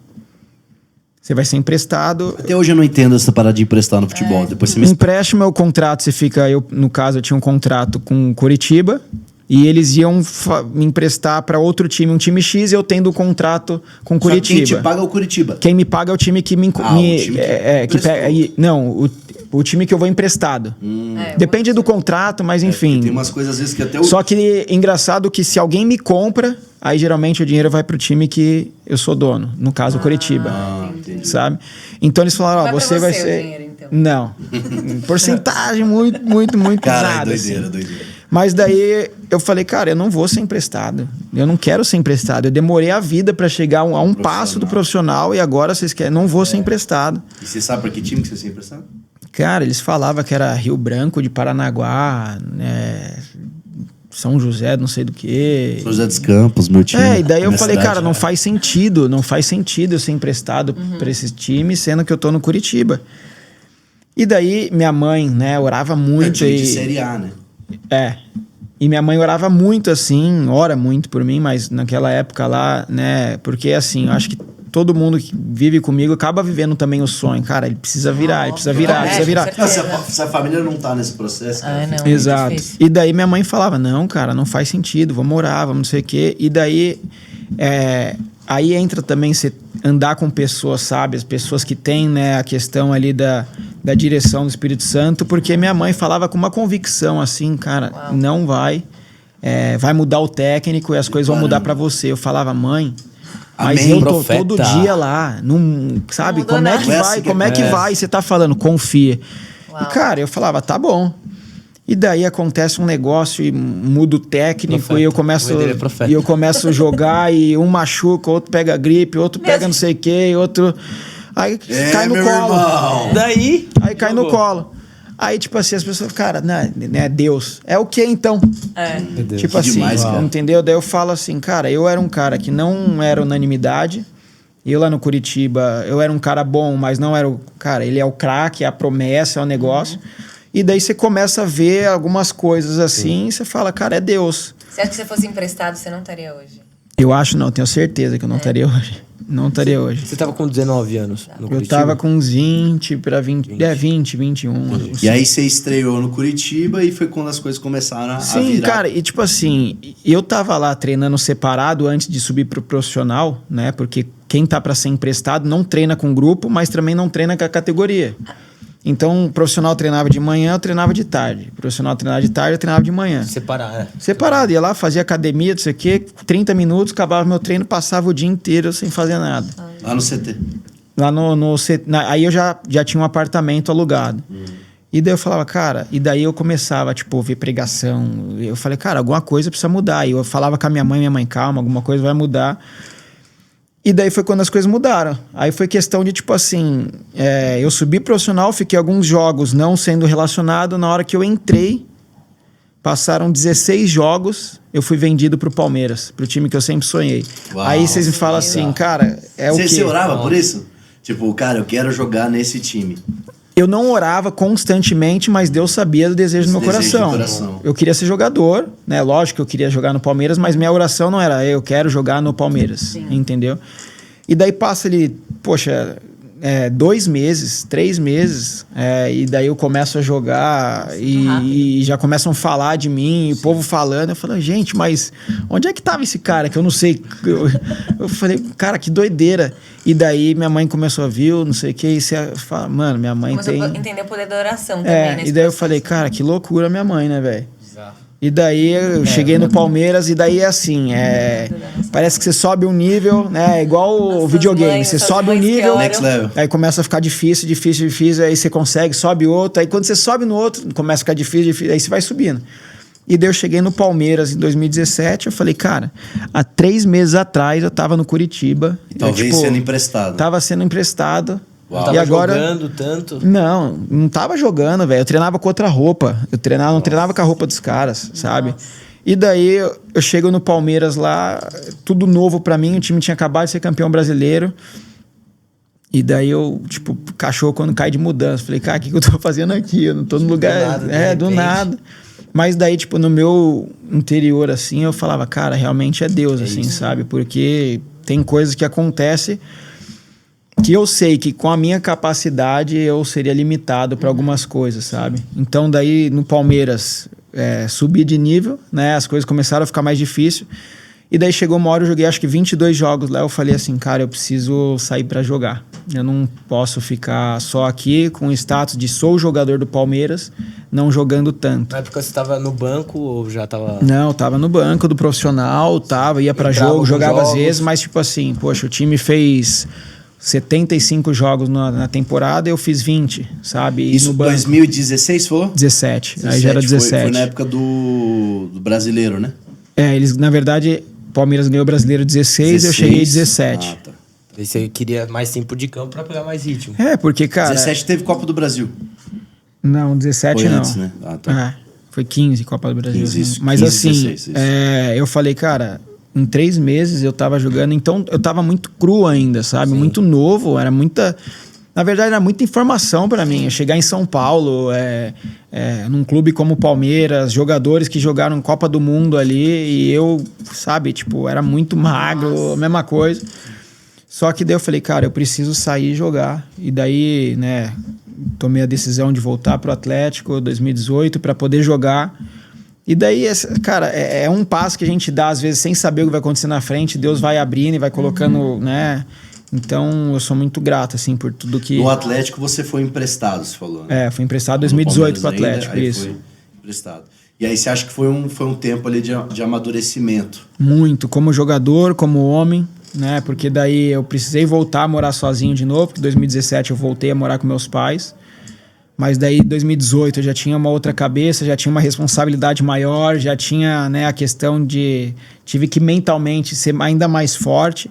Speaker 4: Você vai ser emprestado.
Speaker 1: Até hoje eu não entendo essa parada de emprestar no futebol. Depois você me
Speaker 4: empréstimo é o contrato, você fica... no caso, eu tinha um contrato com Curitiba. E eles iam me emprestar para outro time, um time X, e eu tendo contrato com Curitiba.
Speaker 1: Quem te paga é o Curitiba.
Speaker 4: Quem me paga é o time que me... o time que eu vou emprestado. Depende do contrato, mas enfim.
Speaker 1: Tem umas coisas às vezes que até o...
Speaker 4: Só que engraçado que se alguém me compra, aí geralmente o dinheiro vai pro time que eu sou dono. No caso, o Curitiba.
Speaker 1: Entendi.
Speaker 4: Sabe? Então eles falaram, ó, você vai
Speaker 2: o
Speaker 4: ser...
Speaker 2: dinheiro, então.
Speaker 4: Não. Porcentagem muito
Speaker 1: Cara,
Speaker 4: nada.
Speaker 1: é doideira,
Speaker 4: assim.
Speaker 1: doideira.
Speaker 4: Mas daí eu falei, cara, eu não vou ser emprestado. Eu não quero ser emprestado. Eu demorei a vida para chegar a um passo do profissional e agora vocês querem. Não vou ser emprestado.
Speaker 1: E você sabe pra que time que você sempre emprestado?
Speaker 4: Cara, eles falavam que era Rio Branco de Paranaguá, né, São José, não sei do que.
Speaker 1: São José dos Campos, meu time.
Speaker 4: E daí eu
Speaker 1: Minha
Speaker 4: falei,
Speaker 1: cidade,
Speaker 4: cara, não faz sentido eu ser emprestado pra esse time, sendo que eu tô no Curitiba. E daí minha mãe, né, orava muito.
Speaker 1: time de Série A, né?
Speaker 4: E minha mãe orava muito, assim, ora muito por mim, mas naquela época lá, né, porque assim, eu acho que todo mundo que vive comigo acaba vivendo também o sonho. Cara, ele precisa virar, ele precisa virar, precisa virar.
Speaker 2: com certeza.
Speaker 1: Se a família não tá nesse processo, cara,
Speaker 2: Não,
Speaker 4: Exato.
Speaker 2: muito difícil.
Speaker 4: E daí minha mãe falava, não, cara, não faz sentido, vamos orar, vamos não sei o quê. E daí, aí entra também você andar com pessoas sábias, pessoas que têm, né, a questão ali da direção do Espírito Santo, porque minha mãe falava com uma convicção assim, cara, não vai, vai mudar o técnico e as coisas vão mudar pra você. Eu falava, mãe... Mas
Speaker 1: Amém,
Speaker 4: eu tô
Speaker 3: profeta.
Speaker 4: todo dia lá, não, sabe?
Speaker 2: Não mudou
Speaker 4: Como é
Speaker 2: nada.
Speaker 4: que vai? Como é que vai? Você tá falando, confia. E, cara, eu falava, tá bom. E daí acontece um negócio e muda o técnico
Speaker 3: Profeta.
Speaker 4: e eu começo a jogar e um machuca, outro pega gripe, outro pega não sei o que, outro... Aí cai no
Speaker 1: meu
Speaker 4: colo.
Speaker 1: irmão.
Speaker 3: Daí...
Speaker 4: Aí cai no colo. Aí, tipo assim, as pessoas, cara, né, Deus. É o que então?
Speaker 3: Meu Deus.
Speaker 4: Tipo
Speaker 1: Que
Speaker 4: assim,
Speaker 1: demais, cara.
Speaker 4: entendeu? Daí eu falo assim, cara, eu era um cara que não era unanimidade. Eu lá no Curitiba, eu era um cara bom, mas não era o... Cara, ele é o craque, é a promessa, é o negócio. E daí você começa a ver algumas coisas assim e você fala, cara, é Deus.
Speaker 2: Você acha que se você fosse emprestado, você não estaria hoje?
Speaker 4: Eu acho não, tenho certeza que eu não estaria hoje. Não estaria hoje.
Speaker 3: Você tava com 19 anos no
Speaker 4: Eu
Speaker 3: Curitiba?
Speaker 4: tava com uns 20 para 20, 21.
Speaker 1: E aí você estreou no Curitiba e foi quando as coisas começaram a
Speaker 4: Sim,
Speaker 1: virar.
Speaker 4: cara, e tipo assim, eu tava lá treinando separado antes de subir pro profissional, né? Porque quem tá pra ser emprestado não treina com grupo, mas também não treina com a categoria. Então, o profissional treinava de manhã, eu treinava de tarde. O profissional treinava de tarde, eu treinava de manhã.
Speaker 3: Separar,
Speaker 4: Separado, ia lá, fazia academia, não sei o quê, 30 minutos, acabava meu treino, passava o dia inteiro sem fazer nada.
Speaker 1: Lá no CT.
Speaker 4: Lá aí eu já tinha um apartamento alugado. E daí eu falava, cara, e daí eu começava, tipo, ouvir pregação. Eu falei, cara, alguma coisa precisa mudar. E eu falava com a minha mãe, calma, alguma coisa vai mudar. E daí foi quando as coisas mudaram. Aí foi questão de, tipo assim, eu subi profissional, fiquei alguns jogos não sendo relacionado. Na hora que eu entrei, passaram 16 jogos, eu fui vendido pro Palmeiras, pro time que eu sempre sonhei.
Speaker 1: Uau,
Speaker 4: aí vocês me falam assim, cara, o quê?
Speaker 1: Você orava por isso? Tipo, cara, eu quero jogar nesse time.
Speaker 4: Eu não orava constantemente, mas Deus sabia do desejo do meu coração. Eu queria ser jogador, né? Lógico que eu queria jogar no Palmeiras, mas minha oração não era eu quero jogar no Palmeiras, entendeu? E daí passa ali, poxa, 2 meses, 3 meses, e daí eu começo a jogar e já começam a falar de mim, e o povo falando. Eu falo, gente, mas onde é que tava esse cara que eu não sei? Eu falei, cara, que doideira. E daí minha mãe começou a vir, não sei o que, e você fala, mano, minha mãe
Speaker 2: Começou
Speaker 4: tem...
Speaker 2: a entender o poder da oração também, nesse
Speaker 4: e daí eu
Speaker 2: processo.
Speaker 4: falei, cara, que loucura minha mãe, né, velho? E daí eu cheguei no Palmeiras e daí é assim, parece que você sobe um nível, né? Igual o videogame,
Speaker 2: mães,
Speaker 4: você
Speaker 2: suas
Speaker 4: sobe um
Speaker 2: mães que
Speaker 4: nível,
Speaker 2: oram.
Speaker 1: Next level.
Speaker 4: aí começa a ficar difícil, aí você consegue, sobe outro, aí quando você sobe no outro, começa a ficar difícil, aí você vai subindo. E daí eu cheguei no Palmeiras em 2017, eu falei, cara, há 3 meses atrás eu tava no Curitiba.
Speaker 1: Talvez sendo emprestado.
Speaker 4: Tava sendo emprestado.
Speaker 3: Não tava
Speaker 4: E agora
Speaker 3: jogando tanto.
Speaker 4: não tava jogando, velho. Eu treinava com outra roupa. Não treinava com a roupa dos caras, sabe? E daí eu chego no Palmeiras lá, tudo novo pra mim. O time tinha acabado de ser campeão brasileiro. E daí eu, tipo, cachorro quando cai de mudança. Falei, cara, o que eu tô fazendo aqui? Eu não tô no lugar. Do nada. Mas daí, tipo, no meu interior, assim, eu falava, cara, realmente é Deus, assim, sabe? Porque tem coisas que acontecem que eu sei que com a minha capacidade eu seria limitado para algumas coisas, sabe? Então daí no Palmeiras subir de nível, né? As coisas começaram a ficar mais difíceis. E daí chegou uma hora, eu joguei acho que 22 jogos lá, eu falei assim, cara, eu preciso sair pra jogar. Eu não posso ficar só aqui com o status de sou jogador do Palmeiras, não jogando tanto.
Speaker 3: Na época você tava no banco ou já tava...
Speaker 4: Não, eu tava no banco do profissional, ia pra jogo, jogava às vezes, mas tipo assim, poxa, o time fez 75 jogos na temporada, eu fiz 20, sabe? E
Speaker 1: Isso,
Speaker 4: no banco,
Speaker 1: 2016 foi?
Speaker 4: 17, aí já era 17.
Speaker 1: Foi na época do brasileiro, né?
Speaker 4: Eles, na verdade, Palmeiras ganhou o brasileiro 16, eu cheguei 17.
Speaker 1: Ah, tá.
Speaker 3: Aí você queria mais tempo de campo pra pegar mais ritmo.
Speaker 4: Porque, cara...
Speaker 1: 17 teve Copa do Brasil.
Speaker 4: Não, 17
Speaker 1: Foi
Speaker 4: não.
Speaker 1: antes, né? Ah, tá.
Speaker 4: Foi 15 Copa do Brasil.
Speaker 1: 15, isso,
Speaker 4: mas
Speaker 1: 15,
Speaker 4: assim,
Speaker 1: 16, isso.
Speaker 4: eu falei, cara, em 3 meses eu tava jogando, então eu tava muito cru ainda, sabe? Muito novo, era muita... Na verdade, era muita informação pra mim. Eu chegar em São Paulo, num clube como o Palmeiras, jogadores que jogaram Copa do Mundo ali, e eu, sabe, tipo, era muito magro, a mesma coisa. Só que daí eu falei, cara, eu preciso sair e jogar. E daí, né, tomei a decisão de voltar pro Atlético 2018 para poder jogar. E daí, cara, é um passo que a gente dá às vezes sem saber o que vai acontecer na frente. Deus vai abrindo e vai colocando, né? Então, eu sou muito grato, assim, por tudo que...
Speaker 1: No Atlético você foi emprestado, você falou, né?
Speaker 4: Fui emprestado em 2018 pro Atlético,
Speaker 1: ainda,
Speaker 4: isso.
Speaker 1: Foi emprestado. E aí você acha que foi um tempo ali de amadurecimento?
Speaker 4: Muito, como jogador, como homem, né? Porque daí eu precisei voltar a morar sozinho de novo, porque em 2017 eu voltei a morar com meus pais. Mas daí em 2018 eu já tinha uma outra cabeça, já tinha uma responsabilidade maior, já tinha, né, a questão de... Tive que mentalmente ser ainda mais forte,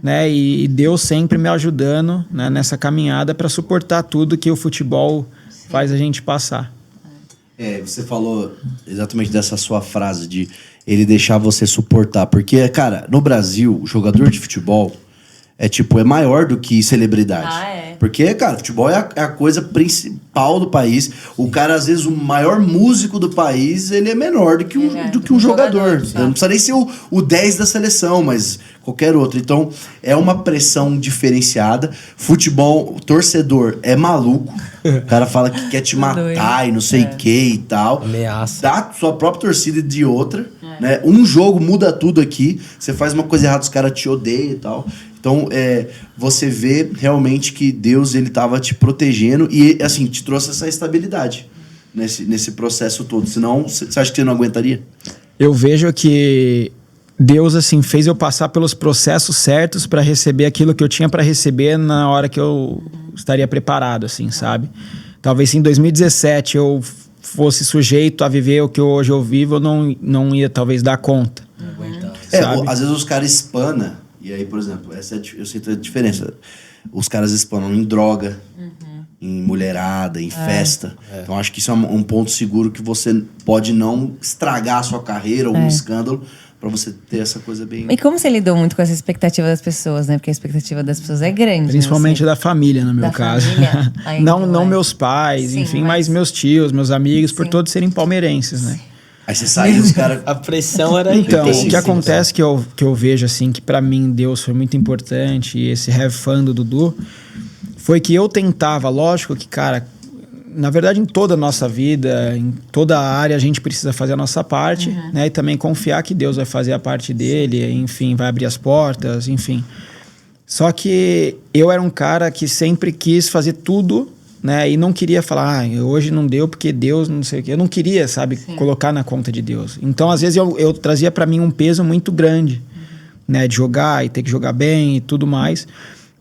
Speaker 4: né? E Deus sempre me ajudando, né, nessa caminhada para suportar tudo que o futebol faz a gente passar.
Speaker 1: Você falou exatamente dessa sua frase de ele deixar você suportar. Porque, cara, no Brasil, o jogador de futebol é maior do que celebridade. Porque, cara, futebol é a coisa principal do país. O cara, às vezes, o maior músico do país, ele é menor do que um jogador. Não precisa nem ser o 10 da seleção, mas qualquer outro. Então, é uma pressão diferenciada. Futebol, torcedor é maluco. O cara fala que quer te matar e não sei o que e tal.
Speaker 3: Ameaça.
Speaker 1: Dá sua própria torcida de outra. Né? Um jogo muda tudo aqui. Você faz uma coisa errada, os caras te odeiam e tal. Então, você vê realmente que Deus, ele tava te protegendo e, assim, te trouxe essa estabilidade nesse processo todo. Senão, você acha que você não aguentaria?
Speaker 4: Eu vejo que Deus, assim, fez eu passar pelos processos certos para receber aquilo que eu tinha para receber na hora que eu estaria preparado, assim, sabe? Talvez se em 2017 eu fosse sujeito a viver o que hoje eu vivo, eu não ia, talvez, dar conta.
Speaker 1: Às vezes os caras espanam. E aí, por exemplo, eu sinto a diferença. Os caras espanam em droga, em mulherada, em festa. Então, acho que isso é um ponto seguro que você pode não estragar a sua carreira ou um escândalo pra você ter essa coisa bem...
Speaker 2: E como você lidou muito com essa expectativa das pessoas, né? Porque a expectativa das pessoas é grande.
Speaker 4: Principalmente
Speaker 2: né?
Speaker 4: da família, no meu caso. Não meus pais, sim, enfim, mas meus tios, meus amigos, por todos serem palmeirenses, né?
Speaker 1: Aí você sai e os caras...
Speaker 3: A pressão era...
Speaker 4: Então, o que acontece que eu vejo, assim, que pra mim Deus foi muito importante, e esse have fun do Dudu, foi que eu tentava, lógico que, cara, na verdade em toda a nossa vida, em toda a área, a gente precisa fazer a nossa parte, né? E também confiar que Deus vai fazer a parte dele, enfim, vai abrir as portas, enfim. Só que eu era um cara que sempre quis fazer tudo, né? E não queria falar, hoje não deu porque Deus não sei o quê. Eu não queria, sabe, colocar na conta de Deus. Então, às vezes, eu trazia pra mim um peso muito grande, né? De jogar e ter que jogar bem e tudo mais.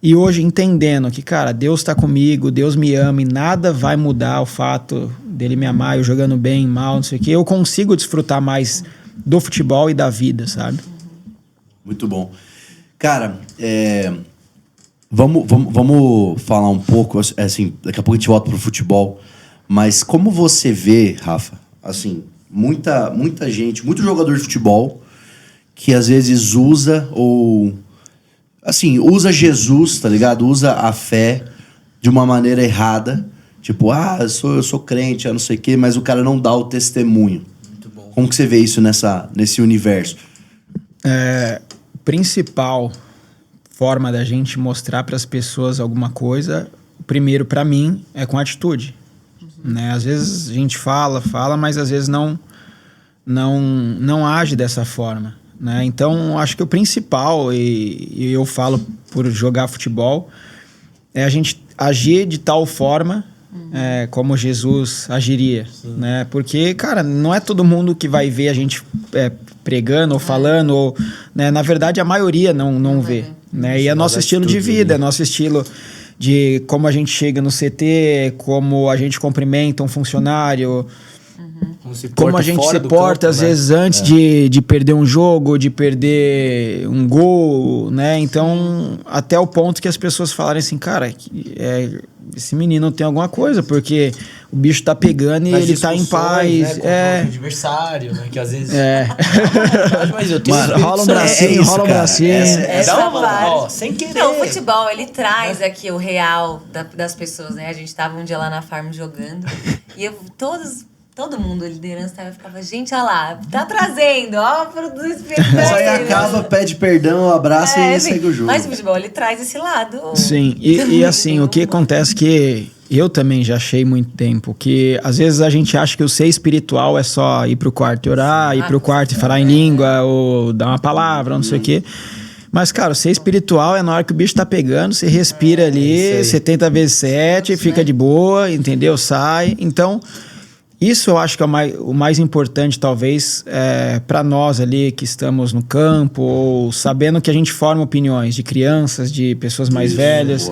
Speaker 4: E hoje, entendendo que, cara, Deus tá comigo, Deus me ama e nada vai mudar o fato dele me amar, eu jogando bem, mal, não sei o quê. Eu consigo desfrutar mais do futebol e da vida, sabe?
Speaker 1: Muito bom. Cara, Vamos falar um pouco, assim, daqui a pouco a gente volta pro futebol, mas como você vê, Rafa, assim, muita gente, muito jogador de futebol que às vezes usa Jesus, tá ligado? Usa a fé de uma maneira errada, tipo, eu sou crente, não sei o quê, mas o cara não dá o testemunho. Muito bom. Como que você vê isso nesse universo?
Speaker 4: Principal forma da gente mostrar para as pessoas alguma coisa, primeiro para mim é com atitude, né? Às vezes a gente fala, mas às vezes não não age dessa forma, né? Então, acho que o principal, e eu falo por jogar futebol, é a gente agir de tal forma como Jesus agiria, né? Porque, cara, não é todo mundo que vai ver a gente pregando ou falando, ou, né? Na verdade, a maioria não vê, né? E é nosso estilo de vida, é nosso estilo de como a gente chega no CT, como a gente cumprimenta um funcionário, como a gente se porta, às vezes, antes de perder um jogo, de perder um gol, né? Então, até o ponto que as pessoas falarem assim, cara, esse menino tem alguma coisa, porque o bicho tá pegando e ele tá em paz.
Speaker 3: Né, com o adversário, né? Que às vezes...
Speaker 4: Mas eu tenho rola um bracinho, rola um bracinho.
Speaker 3: Sem querer.
Speaker 2: Não, o futebol, ele traz aqui o real das pessoas, né? A gente tava um dia lá na farm jogando e todo mundo, a liderança, ficava, gente, olha lá, tá trazendo, ó, do Espírito.
Speaker 1: Mas aí acaba, pede perdão, abraça e segue o jogo.
Speaker 2: Mas o futebol, ele traz esse lado.
Speaker 4: Sim, e assim, o que acontece que eu também já achei muito tempo, que às vezes a gente acha que o ser espiritual é só ir pro quarto e orar, ir pro quarto e falar em língua, ou dar uma palavra, não sei o quê. Mas, cara, o ser espiritual é na hora que o bicho tá pegando, você respira ali, 70 vezes 7, fica de boa, entendeu? Sai. Então... Isso eu acho que é o mais importante, talvez, para nós ali que estamos no campo, ou sabendo que a gente forma opiniões de crianças, de pessoas mais velhas.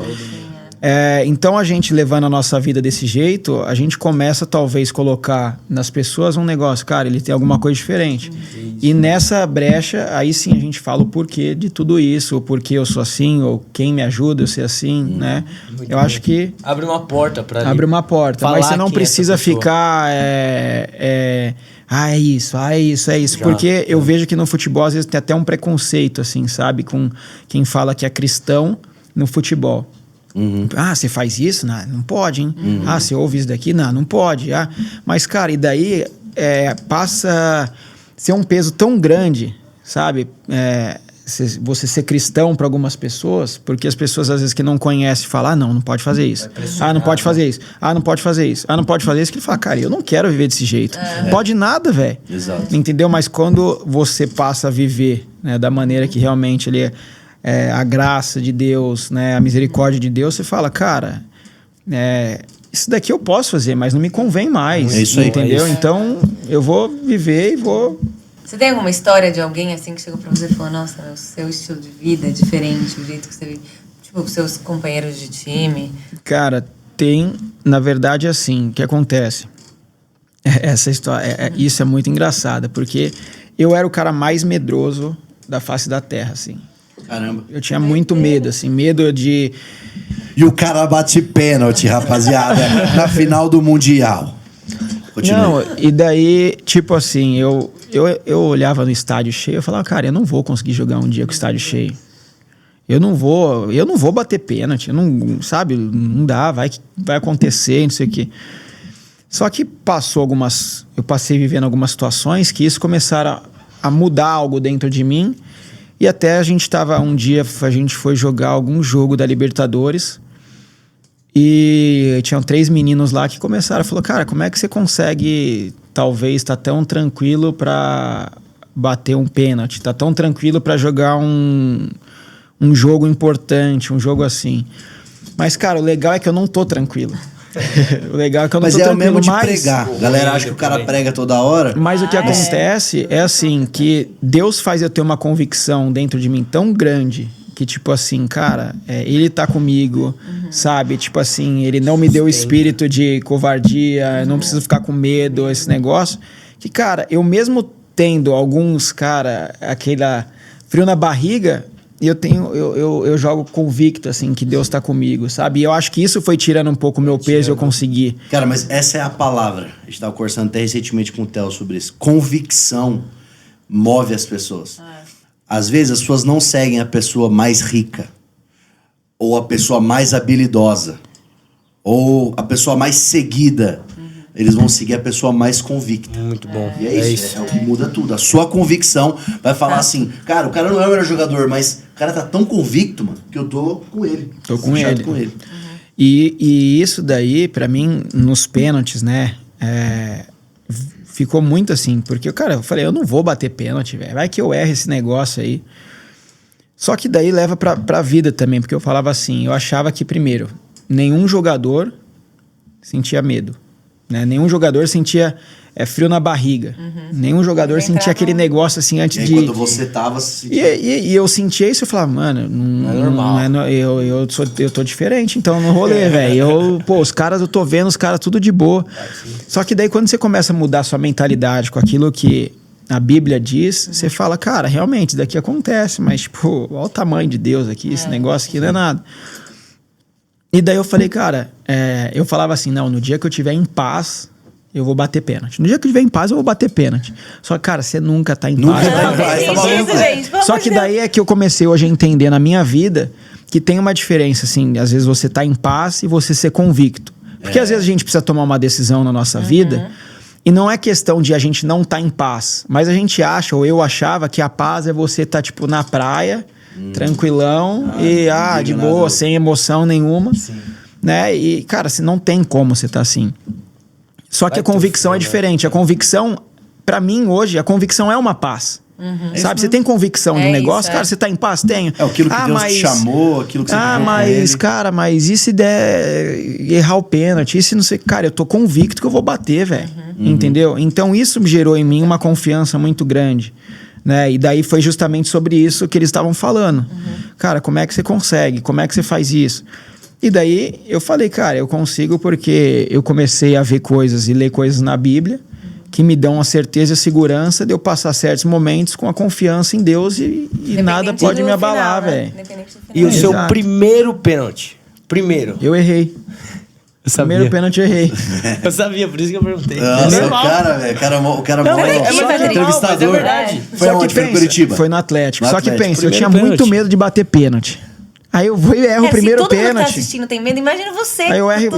Speaker 4: Então, a gente levando a nossa vida desse jeito, a gente começa, talvez, colocar nas pessoas um negócio, cara, ele tem alguma coisa diferente. E nessa brecha, aí sim a gente fala o porquê de tudo isso, o porquê eu sou assim, ou quem me ajuda a ser assim, né? Eu acho que...
Speaker 3: Abre uma porta pra...
Speaker 4: Abre uma porta, mas você não precisa ficar... é isso. Porque eu vejo que no futebol, às vezes, tem até um preconceito, assim, sabe? Com quem fala que é cristão no futebol. Você faz isso? Não pode, hein? Você ouve isso daqui? Não pode. Mas, cara, e daí passa a ser um peso tão grande, sabe? Você ser cristão para algumas pessoas, porque as pessoas às vezes que não conhecem falam, não pode fazer isso. Não pode fazer isso. Não pode fazer isso. Não pode fazer isso. Que ele fala, cara, eu não quero viver desse jeito. Pode nada, velho. Entendeu? Mas quando você passa a viver, né, da maneira que realmente ele a graça de Deus, né, a misericórdia de Deus, você fala, cara, isso daqui eu posso fazer, mas não me convém mais.
Speaker 1: É isso aí.
Speaker 4: Entendeu? Então, eu vou viver e vou...
Speaker 2: Você tem alguma história de alguém assim que chegou pra você e falou, nossa, o seu estilo de vida é diferente, o jeito que você vive, tipo, os seus companheiros de time?
Speaker 4: Cara, tem, na verdade, assim, o que acontece? Essa história, isso é muito engraçada, porque eu era o cara mais medroso da face da terra, assim.
Speaker 1: Caramba.
Speaker 4: Eu tinha muito medo, assim, medo de...
Speaker 1: E o cara bate pênalti, rapaziada, na final do Mundial. Continua.
Speaker 4: Não, e daí, tipo assim, eu olhava no estádio cheio, eu falava, cara, eu não vou conseguir jogar um dia com o estádio cheio. Eu não vou bater pênalti, sabe? Não dá, vai acontecer, não sei o quê. Só que eu passei vivendo algumas situações que isso começaram a mudar algo dentro de mim. E até a gente foi jogar algum jogo da Libertadores e tinham 3 meninos lá que começaram a falar, cara, como é que você consegue talvez estar tão tranquilo para bater um pênalti, tá tão tranquilo para jogar um jogo importante, um jogo assim. Mas, cara, o legal é que eu não tô tranquilo. O legal é que eu não tô tranquilo.
Speaker 1: Mas é o mesmo de pregar. A galera acha que o cara prega toda hora.
Speaker 4: Mas o que acontece é assim, que Deus faz eu ter uma convicção dentro de mim tão grande que, tipo assim, cara, ele tá comigo, sabe? Tipo assim, ele não me deu o espírito de covardia, eu não preciso ficar com medo, esse negócio. Que, cara, eu mesmo tendo alguns, cara, aquele frio na barriga... Eu jogo convicto, assim, que Deus tá comigo, sabe? E eu acho que isso foi tirando um pouco o meu peso e eu consegui.
Speaker 1: Cara, mas essa é a palavra. A gente tava conversando até recentemente com o Theo sobre isso. Convicção move as pessoas. Às vezes as pessoas não seguem a pessoa mais rica, ou a pessoa mais habilidosa, ou a pessoa mais seguida. Eles vão seguir a pessoa mais convicta.
Speaker 3: Muito bom.
Speaker 1: E é isso. É o que muda tudo. A sua convicção vai falar assim, cara, o cara não é o melhor jogador, mas o cara tá tão convicto, mano, que eu tô com ele.
Speaker 4: Tô com ele. E isso daí, pra mim, nos pênaltis, né, ficou muito assim, porque, cara, eu falei, eu não vou bater pênalti, velho. Vai que eu erro esse negócio aí. Só que daí leva pra vida também, porque eu falava assim, eu achava que, primeiro, nenhum jogador sentia medo, né? Nenhum jogador sentia frio na barriga. Nenhum jogador sentia aquele negócio assim antes de...
Speaker 1: Quando você tava...
Speaker 4: E eu sentia isso, eu falava, mano, não é normal. Eu tô diferente, então, no rolê, velho. Os caras, eu tô vendo os caras tudo de boa. Só que daí quando você começa a mudar sua mentalidade com aquilo que a Bíblia diz, você fala, cara, realmente, isso daqui acontece, mas, tipo, olha o tamanho de Deus aqui, esse negócio aqui não é nada. E daí eu falei, cara, eu falava assim, não, no dia que eu estiver em paz, eu vou bater pênalti. No dia que eu estiver em paz, eu vou bater pênalti. Só que, cara, você nunca tá em paz. Só que daí é que eu comecei hoje a entender na minha vida que tem uma diferença, assim, às vezes você tá em paz e você ser convicto. Porque às vezes a gente precisa tomar uma decisão na nossa vida e não é questão de a gente não tá em paz, mas a gente acha, ou eu achava, que a paz é você tá, tipo, na praia, tranquilão e, de boa, sem emoção nenhuma. Sim. Né? E, cara, não tem como você tá assim. Só que a convicção é diferente. A convicção, pra mim, hoje, a convicção é uma paz. Sabe? Você tem convicção no negócio, cara, você tá em paz? Tenho.
Speaker 1: É aquilo que Deus te chamou, aquilo que você viveu
Speaker 4: mas, cara, mas e se der errar o pênalti? E se não sei... Cara, eu tô convicto que eu vou bater, velho. Entendeu? Então, isso gerou em mim uma confiança muito grande. Né? E daí foi justamente sobre isso que eles estavam falando. Cara, como é que você consegue? Como é que você faz isso? E daí eu falei, cara, eu consigo porque eu comecei a ver coisas e ler coisas na Bíblia que me dão a certeza e a segurança de eu passar certos momentos com a confiança em Deus e nada pode me abalar, velho.
Speaker 3: E o seu primeiro pênalti? Primeiro.
Speaker 4: Eu errei. Primeiro pênalti eu errei.
Speaker 3: Eu sabia, por isso que eu perguntei.
Speaker 1: Nossa, o cara entrevistador.
Speaker 3: É verdade.
Speaker 1: Foi aonde? Foi no Curitiba?
Speaker 4: Foi no Atlético.
Speaker 1: No
Speaker 4: Só que
Speaker 1: Atlético.
Speaker 4: pensa, eu tinha muito medo de bater pênalti. Aí eu vou e erro o primeiro
Speaker 2: se todo mundo
Speaker 4: pênalti.
Speaker 2: tá assistindo tem medo, imagina você.
Speaker 4: Aí eu erro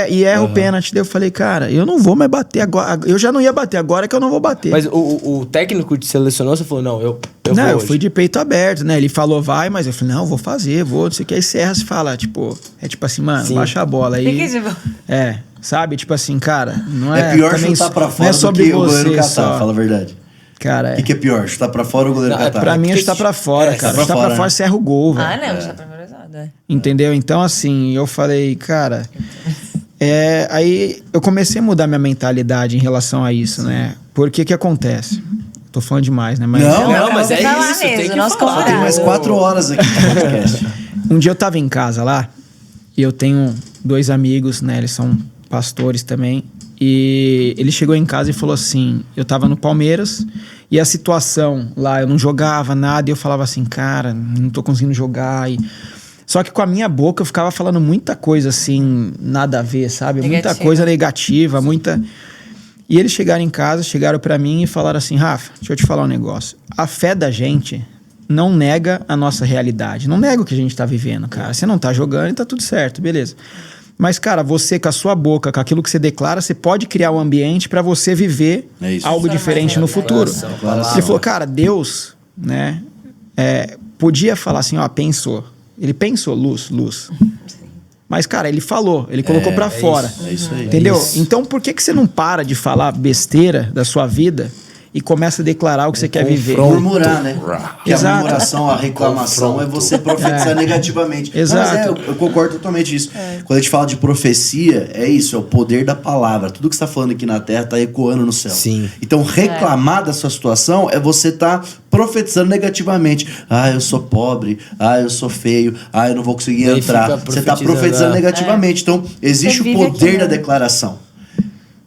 Speaker 4: e erro o pênalti. Daí eu falei, cara, eu não vou mais bater agora. Eu já não ia bater, agora que eu não vou bater.
Speaker 3: Mas o técnico te selecionou, você falou, não, eu
Speaker 4: não,
Speaker 3: vou
Speaker 4: eu
Speaker 3: hoje.
Speaker 4: fui de peito aberto, né? Ele falou, vai, mas eu falei, não, vou fazer, vou. Não sei o que. Aí você erra, você fala, tipo... É tipo assim, mano, baixa a bola aí. Sabe? Tipo assim, cara, não é...
Speaker 1: É pior chutar pra fora do que o goleiro catar, fala a verdade.
Speaker 4: Cara,
Speaker 1: o que é pior? Chutar pra fora ou o goleiro catar?
Speaker 4: Pra mim é chutar pra fora, cara. Chutar pra fora, você erra o gol, velho.
Speaker 2: Não, chutar pra fora é exato.
Speaker 4: Entendeu? Então, assim, eu falei, cara... aí eu comecei a mudar minha mentalidade em relação a isso, né? Porque que acontece? Tô falando demais, né? Mas,
Speaker 3: não, mas é isso,
Speaker 2: mesmo,
Speaker 3: tem que
Speaker 2: nosso
Speaker 3: falar.
Speaker 1: Tem mais 4 horas aqui de podcast.
Speaker 4: Um dia eu tava em casa lá, e eu tenho 2 amigos, né? Eles são pastores também. E ele chegou em casa e falou assim, eu tava no Palmeiras e a situação lá, eu não jogava nada e eu falava assim, cara, não tô conseguindo jogar. Só que com a minha boca eu ficava falando muita coisa assim, nada a ver, sabe? Muita coisa negativa, muita... E eles chegaram em casa, chegaram pra mim e falaram assim, Rafa, deixa eu te falar um negócio. A fé da gente não nega a nossa realidade, não nega o que a gente tá vivendo, cara. Você não tá jogando e tá tudo certo, beleza. Mas, cara, você com a sua boca, com aquilo que você declara, você pode criar um ambiente para você viver algo diferente no futuro. Ele falou, cara, Deus, né, podia falar assim, ó, pensou. Ele pensou, luz. Mas, cara, ele falou, ele colocou para fora.
Speaker 1: É isso aí.
Speaker 4: Entendeu? Então, por que você não para de falar besteira da sua vida e começa a declarar o que você quer viver?
Speaker 1: Murmurar, né? Porque a murmuração, a reclamação é você profetizar negativamente.
Speaker 4: Exato.
Speaker 1: Mas eu concordo totalmente nisso. Quando a gente fala de profecia, é isso, é o poder da palavra. Tudo que você está falando aqui na terra está ecoando no céu.
Speaker 3: Sim.
Speaker 1: Então, reclamar da sua situação é você estar profetizando negativamente. Eu sou pobre. Eu sou feio. Eu não vou conseguir entrar. Você está profetizando negativamente. Então, existe o poder da declaração.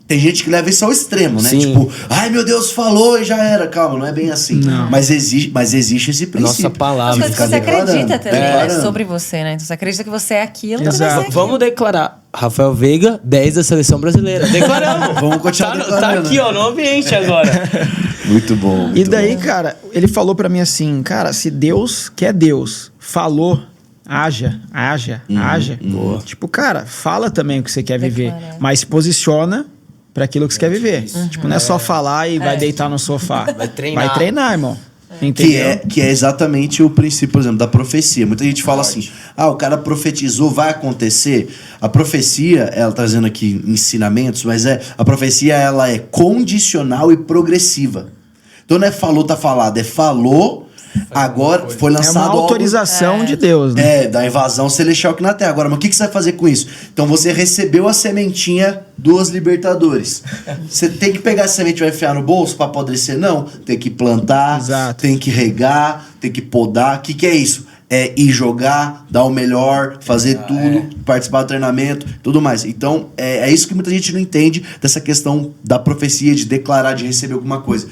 Speaker 1: Tem gente que leva isso ao extremo, né?
Speaker 3: Sim.
Speaker 1: Tipo, meu Deus falou e já era. Calma, não é bem assim. Não. Mas existe esse princípio.
Speaker 3: Nossa palavra.
Speaker 2: Mas você acredita também, né? Sobre você, né? Então você acredita que você é aquilo.
Speaker 4: Exato.
Speaker 3: Vamos declarar. Rafael Veiga, 10 da seleção brasileira. Declaramos.
Speaker 1: Vamos continuar declarando.
Speaker 3: Tá aqui, ó, no ambiente agora.
Speaker 1: Muito bom.
Speaker 4: E daí, cara, ele falou pra mim assim, cara, se Deus, que é Deus, falou... Haja. Tipo, cara, fala também o que você quer viver, mas se posiciona para aquilo que você quer viver. Tipo, não é só falar e vai deitar no sofá. Vai treinar, irmão. Entendeu?
Speaker 1: Que é exatamente o princípio, por exemplo, da profecia. Muita gente fala assim, o cara profetizou, vai acontecer. A profecia, ela tá trazendo aqui ensinamentos, mas a profecia ela é condicional e progressiva. Então não é falou, tá falado, é falou, agora foi lançado...
Speaker 4: É uma autorização de Deus, né?
Speaker 1: Da invasão celestial aqui na Terra. Agora, mas o que você vai fazer com isso? Então você recebeu a sementinha dos Libertadores. Você tem que pegar a semente e vai enfiar no bolso para apodrecer? Não. Tem que plantar,
Speaker 4: Exato.
Speaker 1: tem que regar, tem que podar. O que é isso? É ir jogar, dar o melhor, fazer tudo, participar do treinamento, tudo mais. Então, é isso que muita gente não entende dessa questão da profecia, de declarar, de receber alguma coisa.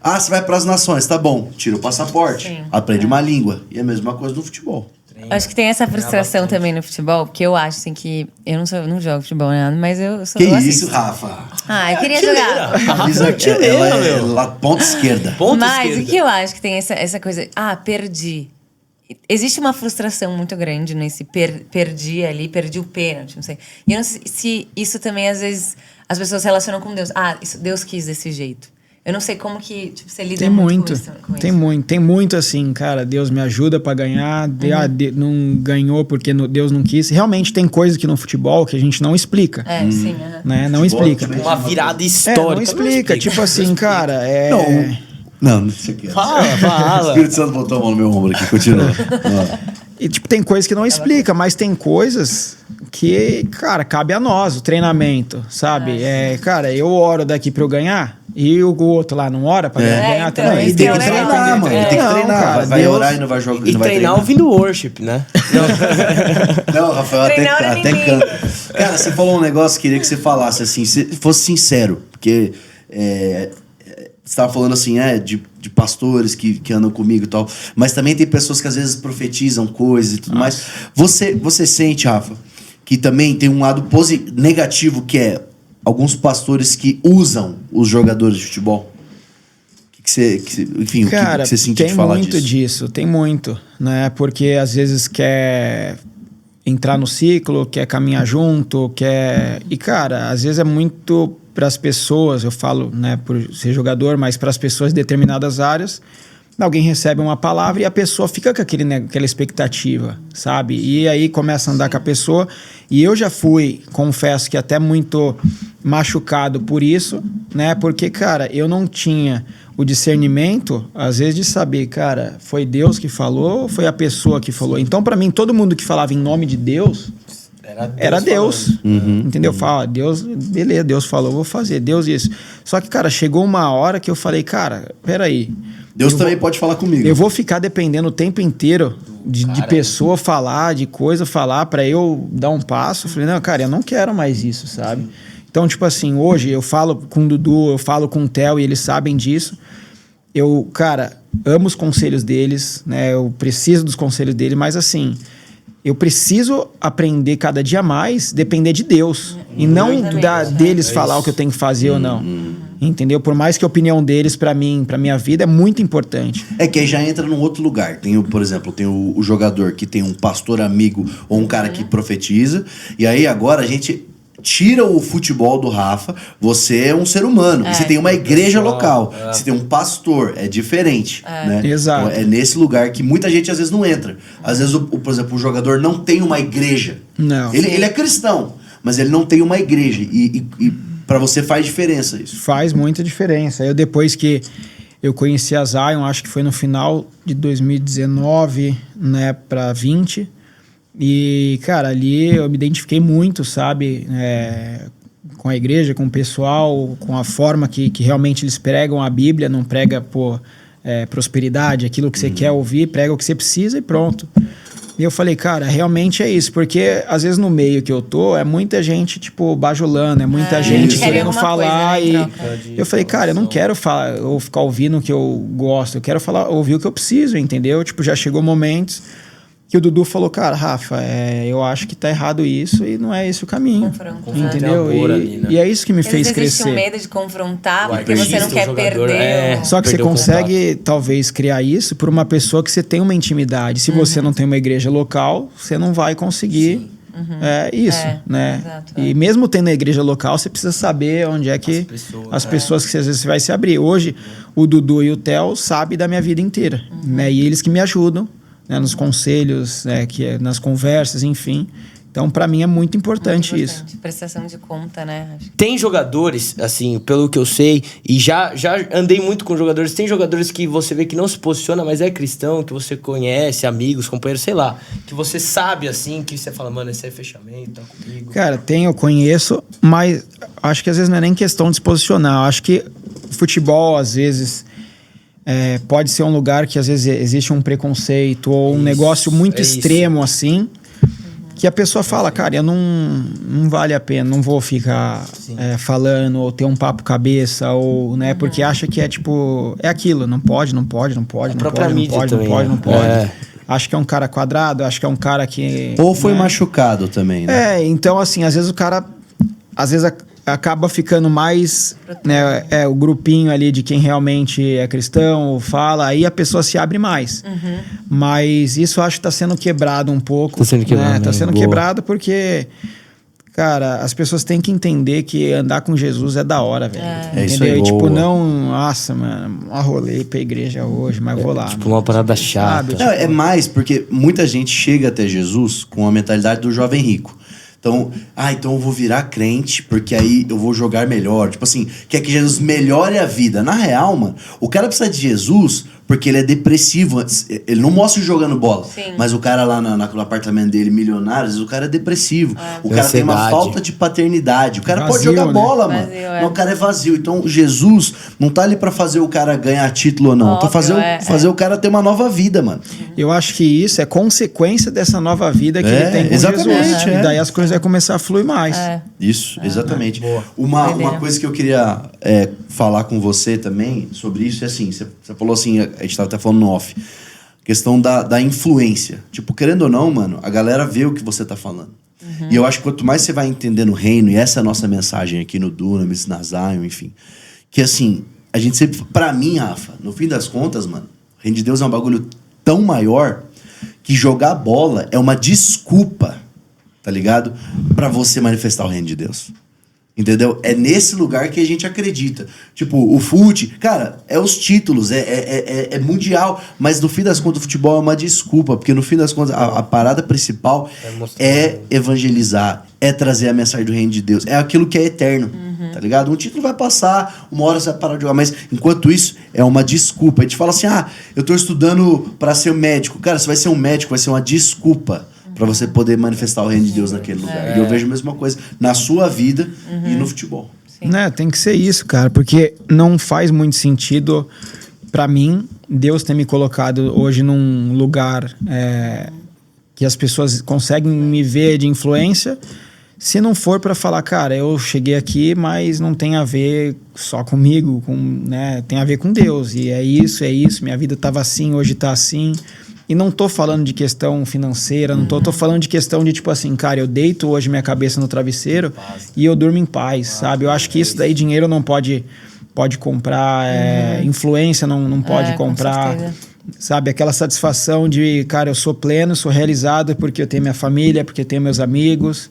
Speaker 1: Você vai para as nações, tá bom. Tira o passaporte, aprende uma língua. E é a mesma coisa no futebol.
Speaker 2: Acho que tem essa frustração também no futebol, porque eu acho assim que... Eu não jogo futebol nem nada, mas eu sou...
Speaker 1: Que isso, Rafa?
Speaker 2: Eu queria jogar.
Speaker 1: Ela é lá, ponta esquerda.
Speaker 2: Mas o que eu acho que tem essa coisa... Perdi. Existe uma frustração muito grande nesse perdi ali, perdi o pênalti, não sei. E eu não sei se isso também, às vezes, as pessoas relacionam com Deus. Isso, Deus quis desse jeito. Eu não sei como que você lida muito com isso.
Speaker 4: Tem muito assim, cara, Deus me ajuda pra ganhar, não ganhou porque Deus não quis. Realmente tem coisa que no futebol que a gente não explica.
Speaker 2: Sim.
Speaker 4: Né? Não explica.
Speaker 3: Uma virada histórica.
Speaker 4: Não explica. Tipo assim, cara,
Speaker 1: Não sei o que.
Speaker 3: Fala.
Speaker 1: O Espírito Santo botou a mão no meu ombro aqui, continua.
Speaker 4: E tipo, tem coisas que não explica, mas tem coisas que, cara, cabe a nós, o treinamento, sabe? Cara, eu oro daqui pra eu ganhar e o outro lá não ora pra ganhar
Speaker 2: então,
Speaker 4: também.
Speaker 1: Ele tem que treinar, mano. Ele tem que treinar.
Speaker 4: Cara,
Speaker 1: vai orar e não vai jogar.
Speaker 3: E treinar ouvindo worship, né?
Speaker 1: Não, Rafael, até canta. Cara, você falou um negócio, queria que você falasse assim, se fosse sincero, porque você estava falando assim, de pastores que andam comigo e tal, mas também tem pessoas que às vezes profetizam coisas e tudo mais. Você sente, Rafa, que também tem um lado negativo, que é alguns pastores que usam os jogadores de futebol? Enfim,
Speaker 4: cara,
Speaker 1: o que você sentiu de falar disso?
Speaker 4: Tem muito disso, tem muito, né? Porque às vezes quer entrar no ciclo, quer caminhar junto, quer... E, cara, às vezes é muito para as pessoas, eu falo, né, por ser jogador, mas para as pessoas de determinadas áreas, alguém recebe uma palavra e a pessoa fica com aquela expectativa, sabe? E aí começa a andar com a pessoa. E eu já fui, confesso que até muito machucado por isso, né? Porque, cara, eu não tinha o discernimento, às vezes, de saber, cara, foi Deus que falou ou foi a pessoa que falou? Então, para mim, todo mundo que falava em nome de Deus... Era Deus. Entendeu? Fala, Deus, beleza, Deus falou, vou fazer, Deus isso. Só que, cara, chegou uma hora que eu falei, cara, peraí.
Speaker 1: Deus também pode falar comigo.
Speaker 4: Eu vou ficar dependendo o tempo inteiro de pessoa falar, de coisa falar pra eu dar um passo. Eu falei, não, cara, eu não quero mais isso, sabe? Então, tipo assim, hoje eu falo com o Dudu, eu falo com o Theo e eles sabem disso. Eu, cara, amo os conselhos deles, né? Eu preciso dos conselhos deles, mas assim... Eu preciso aprender cada dia mais, depender de Deus. E não deles falar o que eu tenho que fazer ou não. Entendeu? Por mais que a opinião deles, pra mim, pra minha vida, é muito importante.
Speaker 1: É que aí já entra num outro lugar. Por exemplo, tem o jogador que tem um pastor amigo ou um cara que profetiza. E aí agora a gente... Tira o futebol do Rafa, você é um ser humano. Você tem uma igreja local, você tem um pastor, é diferente. Né?
Speaker 4: Exato.
Speaker 1: Então, é nesse lugar que muita gente às vezes não entra. Às vezes, por exemplo, o jogador não tem uma igreja.
Speaker 4: Não.
Speaker 1: Ele é cristão, mas ele não tem uma igreja. E para você faz diferença isso.
Speaker 4: Faz muita diferença. Eu, depois que eu conheci a Zion, acho que foi no final de 2019, né, para 20. E, cara, ali eu me identifiquei muito, sabe? Com a igreja, com o pessoal, com a forma que realmente eles pregam a Bíblia, não prega prosperidade, aquilo que você quer ouvir, prega o que você precisa e pronto. E eu falei, cara, realmente é isso, porque às vezes no meio que eu tô, é muita gente, tipo, bajulando, é muita gente querendo falar e... Eu falei, cara, eu não quero falar ou ficar ouvindo o que eu gosto, eu quero ouvir o que eu preciso, entendeu? Tipo, já chegou momentos... que o Dudu falou, cara, Rafa, eu acho que tá errado isso e não é esse o caminho. Entendeu? E é isso que me fez crescer.
Speaker 2: Existe um medo de confrontar porque você não quer perder.
Speaker 4: Só que você consegue, talvez, criar isso por uma pessoa que você tem uma intimidade. Se você não tem uma igreja local, você não vai conseguir É isso, né?
Speaker 2: Exato,
Speaker 4: E mesmo tendo a igreja local, você precisa saber onde é que as pessoas que às vezes você vai se abrir. Hoje, o Dudu e o Theo sabem da minha vida inteira, né? E eles que me ajudam, né? Nos conselhos, né? Nas conversas, enfim. Então, pra mim, é muito importante isso.
Speaker 2: Prestação de conta, né?
Speaker 3: Tem jogadores, assim, pelo que eu sei, e já andei muito com jogadores, tem jogadores que você vê que não se posiciona, mas é cristão, que você conhece, amigos, companheiros, sei lá, que você sabe, assim, que você fala, mano, esse é fechamento, tá comigo.
Speaker 4: Cara, eu conheço, mas acho que às vezes não é nem questão de se posicionar. Acho que o futebol, às vezes, pode ser um lugar que às vezes existe um preconceito ou um negócio muito extremo, assim, que a pessoa fala, cara, eu não vale a pena, não vou ficar falando ou ter um papo cabeça ou, né, porque acha que é tipo, é aquilo, não pode. Acho que é um cara quadrado, acho que é um cara que...
Speaker 1: Ou foi machucado também, né?
Speaker 4: Então assim, às vezes o cara, acaba ficando mais, né, o grupinho ali de quem realmente é cristão, fala, aí a pessoa se abre mais. Mas isso eu acho que tá sendo quebrado um pouco.
Speaker 3: Tá sendo quebrado,
Speaker 4: né? Tá sendo
Speaker 3: boa.
Speaker 4: quebrado porque, cara, as pessoas têm que entender que andar com Jesus é da hora, velho.
Speaker 1: É isso aí,
Speaker 4: E, tipo,
Speaker 1: boa.
Speaker 4: não, nossa, mano, arrolei pra igreja hoje, mas vou lá.
Speaker 3: Tipo, uma parada chata.
Speaker 1: Não, é mais porque muita gente chega até Jesus com a mentalidade do jovem rico. Então, então eu vou virar crente, porque aí eu vou jogar melhor. Tipo assim, quer que Jesus melhore a vida. Na real, mano, o cara precisa de Jesus porque ele é depressivo. Ele não mostra jogando bola.
Speaker 2: Sim.
Speaker 1: Mas o cara lá no apartamento dele, milionários, o cara é depressivo. O cara
Speaker 3: Ansiedade.
Speaker 1: tem uma falta de paternidade. O cara
Speaker 4: Vazio,
Speaker 1: pode jogar
Speaker 4: né?
Speaker 1: bola, mano.
Speaker 2: Vazio,
Speaker 1: Mas o cara é vazio. Então, Jesus não tá ali pra fazer o cara ganhar título ou não.
Speaker 2: Óbvio,
Speaker 1: fazer o cara ter uma nova vida, mano.
Speaker 4: Eu acho que isso é consequência dessa nova vida que ele tem com
Speaker 1: exatamente,
Speaker 4: Jesus. E daí as coisas vão começar a fluir mais.
Speaker 1: Isso, exatamente. Uma coisa que eu queria falar com você também sobre isso é assim, você falou assim, a gente tava até falando no off, questão da influência. Tipo, querendo ou não, mano, a galera vê o que você tá falando. E eu acho que quanto mais você vai entendendo o reino, e essa é a nossa mensagem aqui no Dunamis, na Zion, enfim, que assim, a gente sempre, pra mim, Rafa, no fim das contas, mano, o reino de Deus é um bagulho tão maior que jogar bola é uma desculpa, tá ligado? Pra você manifestar o reino de Deus. Entendeu? É nesse lugar que a gente acredita. Tipo, o fute, cara, é os títulos, é mundial, mas no fim das contas o futebol é uma desculpa, porque no fim das contas a parada principal é evangelizar, é trazer a mensagem do reino de Deus, é aquilo que é eterno, tá ligado? Um título vai passar, uma hora você vai parar de jogar, mas enquanto isso é uma desculpa. A gente fala assim, eu tô estudando pra ser médico. Cara, você vai ser um médico, vai ser uma desculpa pra você poder manifestar o reino de Deus naquele lugar. E eu vejo a mesma coisa na sua vida e no futebol.
Speaker 4: Né, tem que ser isso, cara, porque não faz muito sentido pra mim Deus ter me colocado hoje num lugar que as pessoas conseguem me ver de influência, se não for pra falar, cara, eu cheguei aqui, mas não tem a ver só comigo, né, tem a ver com Deus, e é isso, minha vida tava assim, hoje tá assim. E não tô falando de questão financeira, não tô falando de questão de tipo assim, cara, eu deito hoje minha cabeça no travesseiro e eu durmo em paz, sabe? Eu acho que isso daí dinheiro não pode comprar, influência não pode comprar, sabe? Aquela satisfação de, cara, eu sou pleno, sou realizado porque eu tenho minha família, porque eu tenho meus amigos,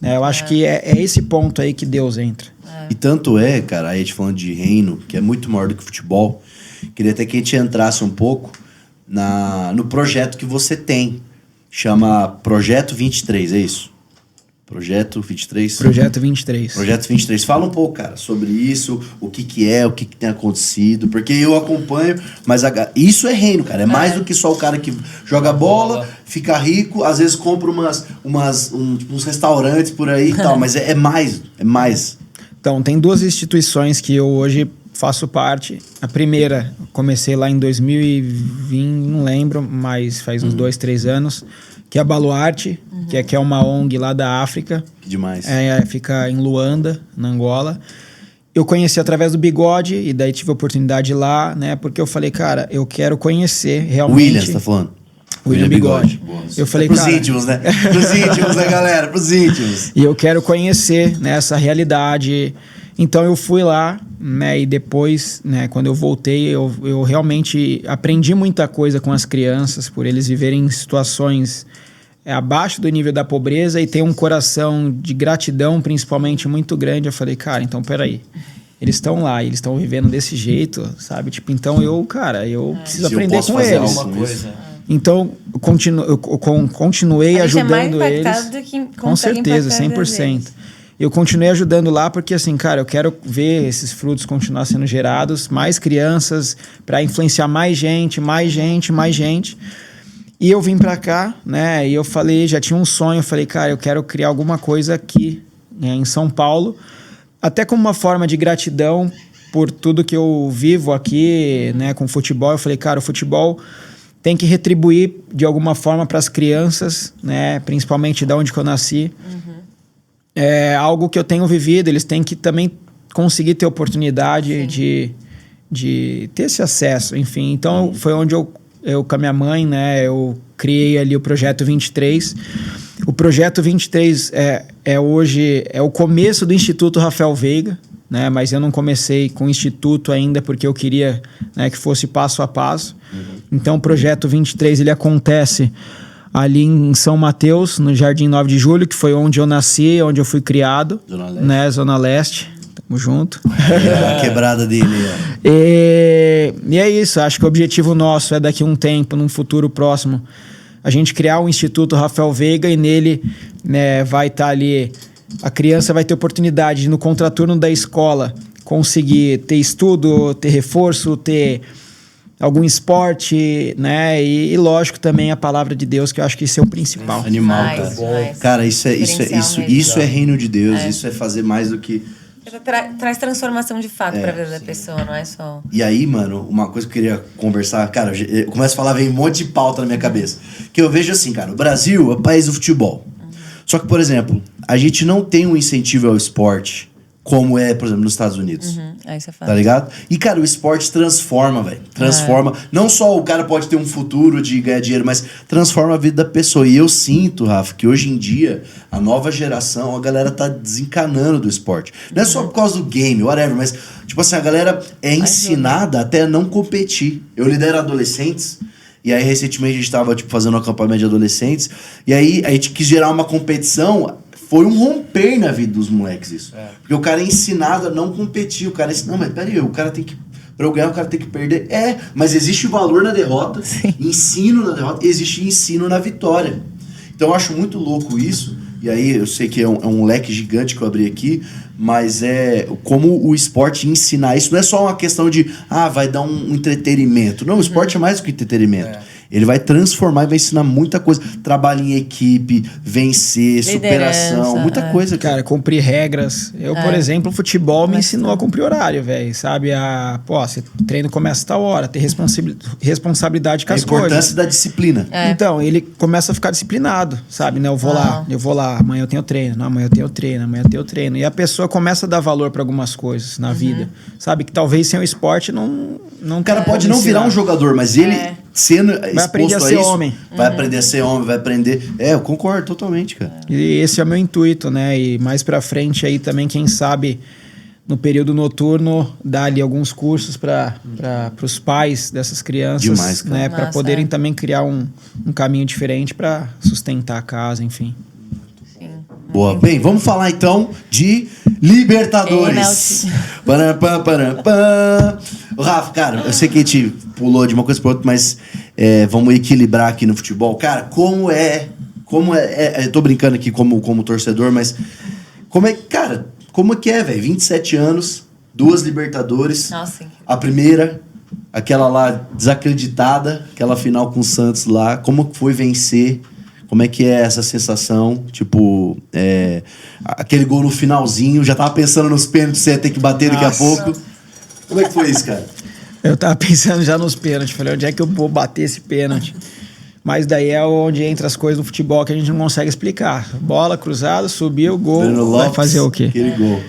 Speaker 4: né? Eu acho que é esse ponto aí que Deus entra.
Speaker 1: E tanto cara, aí a gente falando de reino, que é muito maior do que futebol, queria até que a gente entrasse um pouco no projeto que você tem. Chama Projeto 23, é isso? Projeto 23?
Speaker 4: Projeto 23.
Speaker 1: Projeto 23. Fala um pouco, cara, sobre isso, o que tem acontecido, porque eu acompanho, mas isso é reino, cara. É mais do que só o cara que joga bola, fica rico, às vezes compra uns restaurantes por aí e tal, mas é mais.
Speaker 4: Então, tem duas instituições que eu hoje faço parte. A primeira, comecei lá em 2020, não lembro, mas faz uns 2, 3 anos, que é a Baluarte, que é uma ONG lá da África.
Speaker 1: Que demais.
Speaker 4: Fica em Luanda, na Angola. Eu conheci através do Bigode, e daí tive a oportunidade de ir lá, né? Porque eu falei, cara, eu quero conhecer realmente...
Speaker 1: William, você tá falando?
Speaker 4: William Bigode. Eu falei,
Speaker 1: pros
Speaker 4: cara...
Speaker 1: íntimos, né? Pros íntimos, né, galera? Pros íntimos.
Speaker 4: E eu quero conhecer, né, essa realidade... Então eu fui lá, né, e depois, né, quando eu voltei, eu realmente aprendi muita coisa com as crianças, por eles viverem em situações é abaixo do nível da pobreza e tem um coração de gratidão, principalmente, muito grande. Eu falei, cara, então peraí. Eles estão lá, eles estão vivendo desse jeito, sabe? Tipo, então eu preciso aprender com eles. Então, eu continuei ajudando eles. Do que com certeza, 100%. Eu continuei ajudando lá porque, assim, cara, eu quero ver esses frutos continuar sendo gerados, mais crianças, para influenciar mais gente. E eu vim pra cá, né? E eu falei, já tinha um sonho, eu falei, cara, eu quero criar alguma coisa aqui, né, em São Paulo, até como uma forma de gratidão por tudo que eu vivo aqui, né, com o futebol. Eu falei, cara, o futebol tem que retribuir de alguma forma para as crianças, né, principalmente da onde que eu nasci. É algo que eu tenho vivido, eles têm que também conseguir ter oportunidade de ter esse acesso, enfim. Então, foi onde eu com a minha mãe, né, eu criei ali o Projeto 23. O Projeto 23 hoje é o começo do Instituto Rafael Veiga, né, mas eu não comecei com o Instituto ainda porque eu queria, né, que fosse passo a passo. Então, o Projeto 23, ele acontece ali em São Mateus, no Jardim 9 de Julho, que foi onde eu nasci, onde eu fui criado. Zona Leste. Né? Zona Leste. Tamo junto.
Speaker 1: A quebrada dele.
Speaker 4: E é isso. Acho que o objetivo nosso é daqui a um tempo, num futuro próximo, a gente criar um Instituto Rafael Veiga e nele, né, vai estar ali... A criança vai ter oportunidade de, no contraturno da escola, conseguir ter estudo, ter reforço, ter... algum esporte, né? E lógico também a palavra de Deus, que eu acho que isso é o principal.
Speaker 1: Animal, cara. Cara, isso é reino de Deus, isso é fazer mais do que...
Speaker 2: Traz transformação de fato pra vida da pessoa, não é só...
Speaker 1: E aí, mano, uma coisa que eu queria conversar, cara, eu começo a falar, vem um monte de pauta na minha cabeça. Que eu vejo assim, cara, o Brasil é o país do futebol. Só que, por exemplo, a gente não tem um incentivo ao esporte como é, por exemplo, nos Estados Unidos.
Speaker 2: Aí você fala.
Speaker 1: Tá ligado? E, cara, o esporte transforma, velho. Transforma. Não só o cara pode ter um futuro de ganhar dinheiro, mas transforma a vida da pessoa. E eu sinto, Rafa, que hoje em dia, a nova geração, a galera tá desencanando do esporte. Não é só por causa do game, whatever, mas, tipo assim, a galera é ensinada até a não competir. Eu lidero adolescentes. E aí, recentemente, a gente tava, tipo, fazendo um acampamento de adolescentes. E aí, a gente quis gerar uma competição. Foi um romper na vida dos moleques isso. Porque o cara é ensinado a não competir. O cara é ensinado, não, mas peraí, o cara tem que... Pra eu ganhar, o cara tem que perder. Mas existe valor na derrota, ensino na derrota, existe ensino na vitória. Então eu acho muito louco isso. E aí eu sei que é um leque gigante que eu abri aqui, mas é como o esporte ensinar isso. Não é só uma questão de, vai dar um entretenimento. Não, o esporte é mais do que entretenimento. Ele vai transformar e vai ensinar muita coisa. Trabalho em equipe, vencer, superação, muita coisa.
Speaker 4: Cara, cumprir regras. Eu, por exemplo, o futebol me ensinou a cumprir horário, velho. Sabe? Você treino começa a tal hora, ter responsabilidade com as coisas. A importância
Speaker 1: da disciplina.
Speaker 4: Então, ele começa a ficar disciplinado, sabe? Né? Eu vou lá, amanhã eu tenho treino. Não, amanhã eu tenho treino. E a pessoa começa a dar valor para algumas coisas na vida. Sabe? Que talvez sem o esporte não
Speaker 1: o cara pode não virar um jogador, mas ele... Sendo
Speaker 4: vai aprender a ser homem.
Speaker 1: Vai aprender a ser homem, vai aprender... Eu concordo totalmente, cara.
Speaker 4: E esse é o meu intuito, né? E mais pra frente aí também, quem sabe, no período noturno, dar ali alguns cursos para os pais dessas crianças.
Speaker 1: Demais, cara.
Speaker 4: Né? Para poderem também criar um caminho diferente para sustentar a casa, enfim.
Speaker 1: Boa. Bem, vamos falar então de Libertadores. Rafa, cara, eu sei que a gente pulou de uma coisa para outra, mas vamos equilibrar aqui no futebol. Cara, como é eu tô brincando aqui como torcedor, mas como é que é, velho? 27 anos, 2 Libertadores.
Speaker 2: Nossa.
Speaker 1: A primeira, aquela lá desacreditada, aquela final com o Santos lá. Como que foi vencer? Como é que é essa sensação? Tipo, aquele gol no finalzinho, já tava pensando nos pênaltis, você ia ter que bater daqui a pouco. Como é que foi isso, cara?
Speaker 4: Eu tava pensando já nos pênaltis. Falei, onde é que eu vou bater esse pênalti? Mas daí é onde entra as coisas do futebol que a gente não consegue explicar. Bola cruzada, subiu, gol, vai fazer o quê?
Speaker 1: Aquele gol.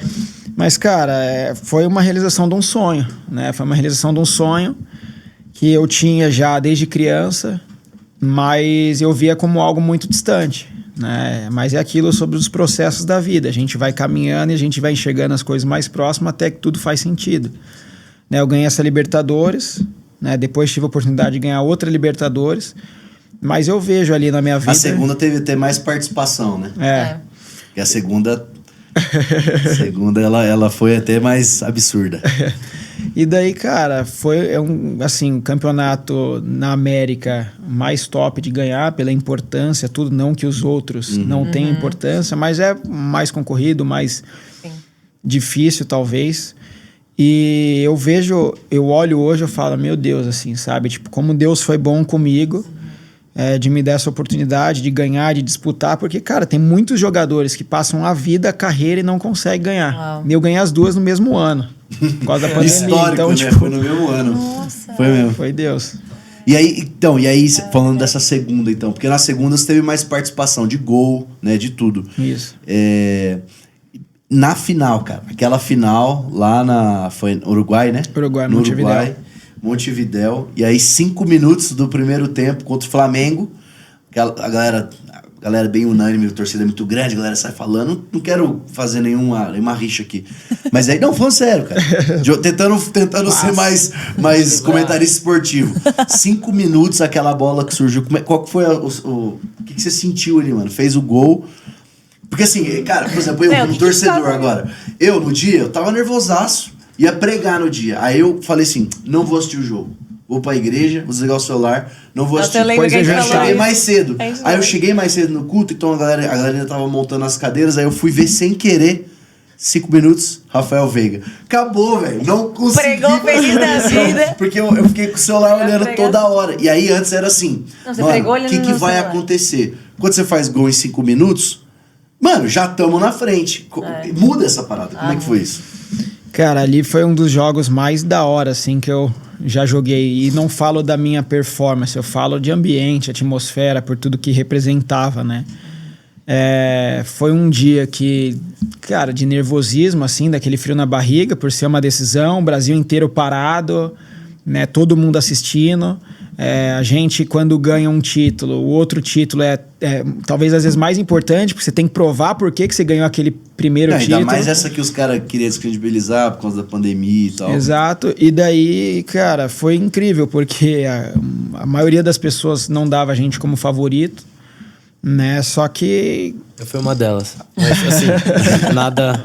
Speaker 4: Mas, cara, foi uma realização de um sonho, né? Foi uma realização de um sonho que eu tinha já desde criança, mas eu via como algo muito distante, né? Mas é aquilo sobre os processos da vida. A gente vai caminhando e a gente vai enxergando as coisas mais próximas até que tudo faz sentido. Né? Eu ganhei essa Libertadores, né? Depois tive a oportunidade de ganhar outra Libertadores. Mas eu vejo ali na minha vida...
Speaker 1: A segunda teve até mais participação, né? E a segunda... ela foi até mais absurda.
Speaker 4: E daí, cara, foi um campeonato na América mais top de ganhar pela importância, tudo, não que os outros não tenham importância, mas é mais concorrido, mais difícil talvez. E eu olho hoje, eu falo, meu Deus, assim, sabe? Tipo, como Deus foi bom comigo, de me dar essa oportunidade de ganhar, de disputar, porque, cara, tem muitos jogadores que passam a vida, a carreira e não conseguem ganhar.
Speaker 2: Uau.
Speaker 4: E eu ganhei as duas no mesmo ano, por causa da pandemia.
Speaker 1: Histórico,
Speaker 4: então,
Speaker 1: né?
Speaker 4: tipo,
Speaker 1: Foi no mesmo ano.
Speaker 2: Nossa.
Speaker 1: Foi mesmo.
Speaker 4: foi Deus.
Speaker 1: E aí, falando dessa segunda, então, porque na segunda você teve mais participação de gol, né, de tudo.
Speaker 4: Isso.
Speaker 1: Na final, cara, aquela final lá foi no Uruguai, né?
Speaker 4: Uruguai,
Speaker 1: no
Speaker 4: Montevidéu.
Speaker 1: Uruguai, Montevidéu. E aí, 5 minutos do primeiro tempo contra o Flamengo, a galera bem unânime, a torcida é muito grande, a galera sai falando, não quero fazer nenhuma rixa aqui. Mas aí, não, falando sério, cara. Tentando ser mais comentarista esportivo. 5 minutos, aquela bola que surgiu. Qual que foi o que você sentiu ali, mano? Fez o gol. Porque assim, cara, por exemplo, eu como torcedor agora, no dia, eu tava nervosaço, ia pregar no dia. Aí eu falei assim, não vou assistir o jogo. Vou pra igreja, vou desligar o celular, não vou assistir.
Speaker 4: Pois eu já
Speaker 1: cheguei mais cedo.
Speaker 2: É isso
Speaker 1: Aí eu
Speaker 2: mesmo.
Speaker 1: cheguei mais cedo no culto, então a galera ainda tava montando as cadeiras, aí eu fui ver sem querer, 5 minutos, Rafael Veiga. Acabou, velho. Não consegui.
Speaker 2: Pregou feliz da vida.
Speaker 1: Porque eu fiquei com o celular olhando toda hora. E aí antes era assim,
Speaker 2: Não, você
Speaker 1: mano,
Speaker 2: pregou
Speaker 1: o
Speaker 2: olhando
Speaker 1: que
Speaker 2: no
Speaker 1: vai
Speaker 2: celular.
Speaker 1: acontecer? Quando você faz gol em 5 minutos, mano, já estamos na frente. Muda essa parada. Como é que foi isso?
Speaker 4: Cara, ali foi um dos jogos mais da hora, assim, que eu já joguei. E não falo da minha performance, eu falo de ambiente, atmosfera, por tudo que representava, né? Foi um dia que, cara, de nervosismo, assim, daquele frio na barriga, por ser uma decisão, o Brasil inteiro parado, né? Todo mundo assistindo. A gente, quando ganha um título, o outro título é talvez às vezes mais importante, porque você tem que provar por que você ganhou aquele primeiro título.
Speaker 1: Ainda mais essa que os caras queriam descredibilizar por causa da pandemia e tal.
Speaker 4: Exato. E daí, cara, foi incrível, porque a maioria das pessoas não dava a gente como favorito, né? Só que...
Speaker 3: Eu fui uma delas. Mas assim, nada...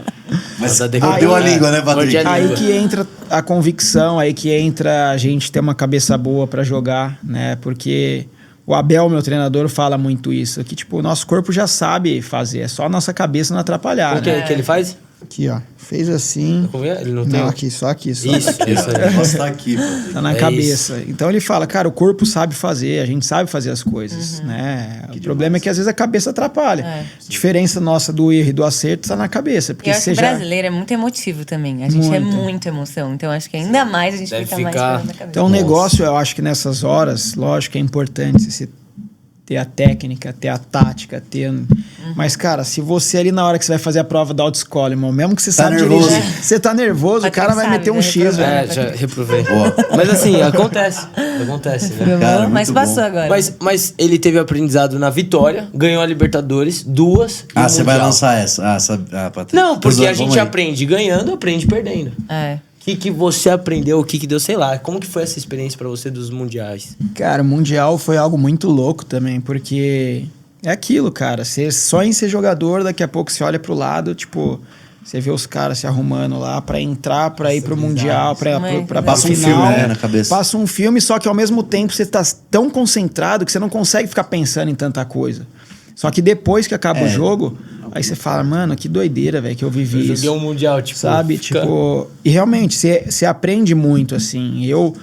Speaker 1: Mas
Speaker 3: nada
Speaker 1: mordeu a língua, né, Patrick?
Speaker 3: Mordeu a
Speaker 4: Aí
Speaker 3: língua.
Speaker 4: que entra a convicção, aí que entra a gente ter uma cabeça boa pra jogar, né? Porque o Abel, meu treinador, fala muito isso, que tipo, o nosso corpo já sabe fazer, é só a nossa cabeça não atrapalhar,
Speaker 3: Como
Speaker 4: né?
Speaker 3: que ele faz?
Speaker 4: Aqui, ó, fez assim...
Speaker 3: Como é? Ele não tem...
Speaker 4: Não, aqui, só aqui. Só
Speaker 3: Isso,
Speaker 4: aqui.
Speaker 3: isso
Speaker 1: O
Speaker 3: aí.
Speaker 1: negócio tá aqui, Patrick.
Speaker 4: Tá na cabeça. Então ele fala, cara, o corpo sabe fazer, a gente sabe fazer as coisas, né? O problema é que às vezes a cabeça atrapalha. A diferença nossa do erro e do acerto tá na cabeça. Porque
Speaker 2: E eu acho que
Speaker 4: você
Speaker 2: o brasileiro é muito emotivo também. A gente é
Speaker 4: Muito.
Speaker 2: muita emoção. Então acho que ainda mais a gente
Speaker 3: Deve
Speaker 2: fica mais
Speaker 3: ficar-
Speaker 2: parando na cabeça.
Speaker 4: Então o negócio, eu acho que nessas horas, lógico que é importante você ter a técnica, ter a tática, ter... Mas, cara, se você ali na hora que você vai fazer a prova da autoescola, irmão, mesmo que você sabe
Speaker 1: nervoso.
Speaker 4: dirigir, você tá nervoso,
Speaker 2: Mas
Speaker 4: o cara
Speaker 2: quem
Speaker 4: vai
Speaker 2: sabe,
Speaker 4: meter um
Speaker 2: né?
Speaker 4: X, velho.
Speaker 3: Já reprovei. Mas assim, acontece, né?
Speaker 1: Cara,
Speaker 2: Mas
Speaker 1: muito
Speaker 2: passou
Speaker 1: bom.
Speaker 2: agora.
Speaker 3: Mas ele teve aprendizado na vitória, ganhou a Libertadores, 2 e o
Speaker 1: Você vai
Speaker 3: Mundial.
Speaker 1: lançar essa? Patrick.
Speaker 3: Não, porque a
Speaker 1: Vamos
Speaker 3: gente
Speaker 1: aí.
Speaker 3: aprende ganhando, aprende perdendo.
Speaker 2: É.
Speaker 3: O que você aprendeu, o que deu, sei lá. Como que foi essa experiência pra você dos mundiais?
Speaker 4: Cara, o Mundial foi algo muito louco também, porque é aquilo, cara. Você sonha em ser jogador, daqui a pouco você olha pro lado, tipo, você vê os caras se arrumando lá pra entrar, pra ir pro Mundial, pra
Speaker 1: Passa um
Speaker 4: final.
Speaker 1: filme, né, na cabeça.
Speaker 4: Passa um filme, só que ao mesmo tempo você tá tão concentrado que você não consegue ficar pensando em tanta coisa. Só que depois que acaba o jogo, aí você fala, mano, que doideira, velho, que eu vivi
Speaker 3: Eu
Speaker 4: isso.
Speaker 3: joguei um mundial, tipo...
Speaker 4: Sabe?
Speaker 3: fica-
Speaker 4: Tipo, e realmente, você aprende muito, assim. Eu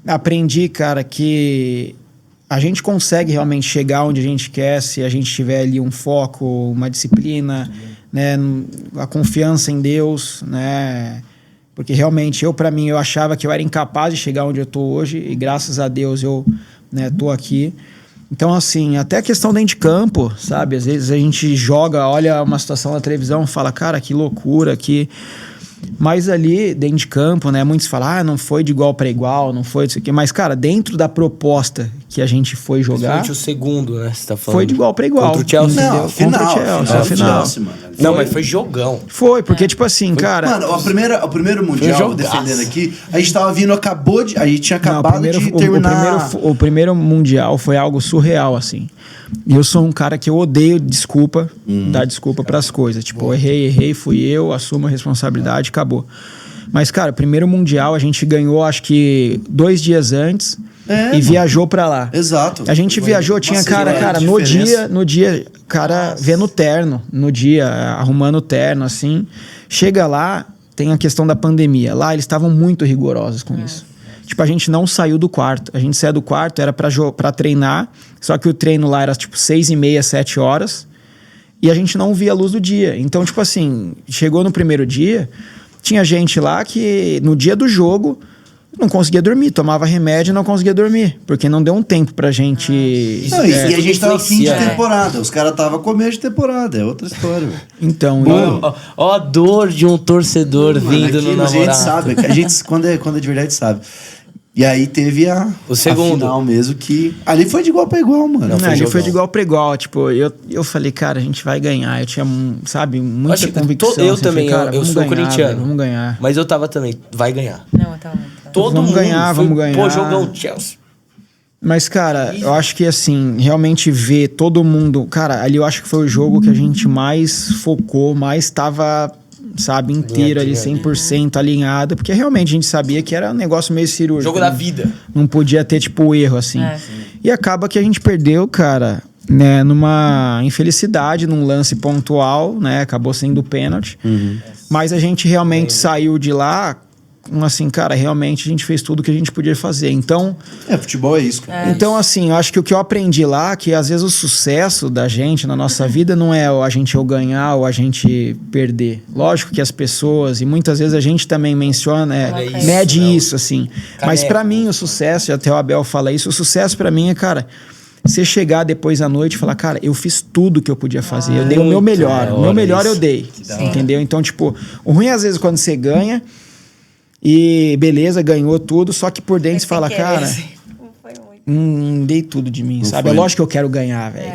Speaker 4: aprendi, cara, que a gente consegue realmente chegar onde a gente quer se a gente tiver ali um foco, uma disciplina, né? A confiança em Deus, né? Porque realmente, pra mim, eu achava que eu era incapaz de chegar onde eu tô hoje e graças a Deus eu, né, tô aqui. Então, assim, até a questão dentro de campo, sabe? Às vezes a gente joga, olha uma situação na televisão e fala, cara, que loucura, que... Mas ali, dentro de campo, né? Muitos falam, não foi de igual para igual, não foi isso aqui. Mas, cara, dentro da proposta que a gente foi jogar...
Speaker 3: Principalmente o segundo, né? Você tá falando.
Speaker 4: Foi de igual para igual.
Speaker 3: Contra o Chelsea.
Speaker 1: Não,
Speaker 4: Contra o Chelsea, final.
Speaker 3: Não, mas foi jogão.
Speaker 4: Foi, porque, tipo assim, cara...
Speaker 1: Mano, o primeiro Mundial, defendendo aqui, a gente tava vindo, a gente tinha acabado de terminar...
Speaker 4: O primeiro Mundial foi algo surreal, assim. E eu sou um cara que eu odeio desculpa, dar desculpa pras coisas. Tipo, errei, fui eu, assumo a responsabilidade, acabou. Mas, cara, o primeiro Mundial a gente ganhou, acho que 2 dias antes e viajou pra lá.
Speaker 1: Exato.
Speaker 4: A gente viajou, tinha cara, no dia, cara vendo terno, no dia, arrumando terno, assim. Chega lá, tem a questão da pandemia. Lá eles estavam muito rigorosos com isso. Tipo, a gente não saiu do quarto. A gente saiu do quarto, era pra treinar, só que o treino lá era tipo 6h30, 7 horas, e a gente não via a luz do dia. Então, tipo assim, chegou no primeiro dia, tinha gente lá que no dia do jogo não conseguia dormir, tomava remédio e não conseguia dormir, porque não deu um tempo pra gente...
Speaker 1: E a gente tava fim de temporada, os caras tava começo de temporada, é outra história.
Speaker 4: Então...
Speaker 3: Ó a dor de um torcedor vindo no namorado.
Speaker 1: A gente sabe, quando é de verdade, sabe. E aí teve o segundo. A final mesmo, que ali foi de igual pra igual, mano.
Speaker 4: Ali foi de igual pra igual. Tipo, eu falei, cara, a gente vai ganhar. Eu tinha, sabe, muita convicção.
Speaker 3: Eu
Speaker 4: assim,
Speaker 3: também,
Speaker 4: falei, cara,
Speaker 3: eu sou corintiano.
Speaker 4: Vamos ganhar.
Speaker 3: Mas eu tava também, vai ganhar.
Speaker 2: Não, eu tava.
Speaker 4: Vamos ganhar.
Speaker 3: Pô, jogão Chelsea.
Speaker 4: Mas, cara, eu acho que, assim, realmente ver todo mundo... Cara, ali eu acho que foi o jogo que a gente mais focou, mais tava... sabe, inteiro ali, 100% alinhado, porque realmente a gente sabia que era um negócio meio cirúrgico.
Speaker 3: Jogo da vida.
Speaker 4: Não podia ter, tipo, erro, assim. E acaba que a gente perdeu, cara, né, numa infelicidade, num lance pontual, né, acabou sendo pênalti. Mas a gente realmente saiu de lá, assim, cara, realmente a gente fez tudo que a gente podia fazer. Então...
Speaker 1: futebol é isso, cara.
Speaker 4: Então, assim, eu acho que o que eu aprendi lá, que às vezes o sucesso da gente na nossa vida não é a gente ou ganhar ou a gente perder. Lógico que as pessoas, e muitas vezes a gente também menciona, mede isso, assim. Mas pra mim o sucesso, e até o Abel fala isso, o sucesso pra mim é, cara... Você chegar depois à noite e falar, cara, eu fiz tudo que eu podia fazer. Eu dei o meu melhor. O meu melhor eu dei. Entendeu? Então, tipo, o ruim às vezes quando você ganha... E beleza, ganhou tudo, só que por dentro você fala, cara, dei tudo de mim, sabe? É lógico que eu quero ganhar, velho.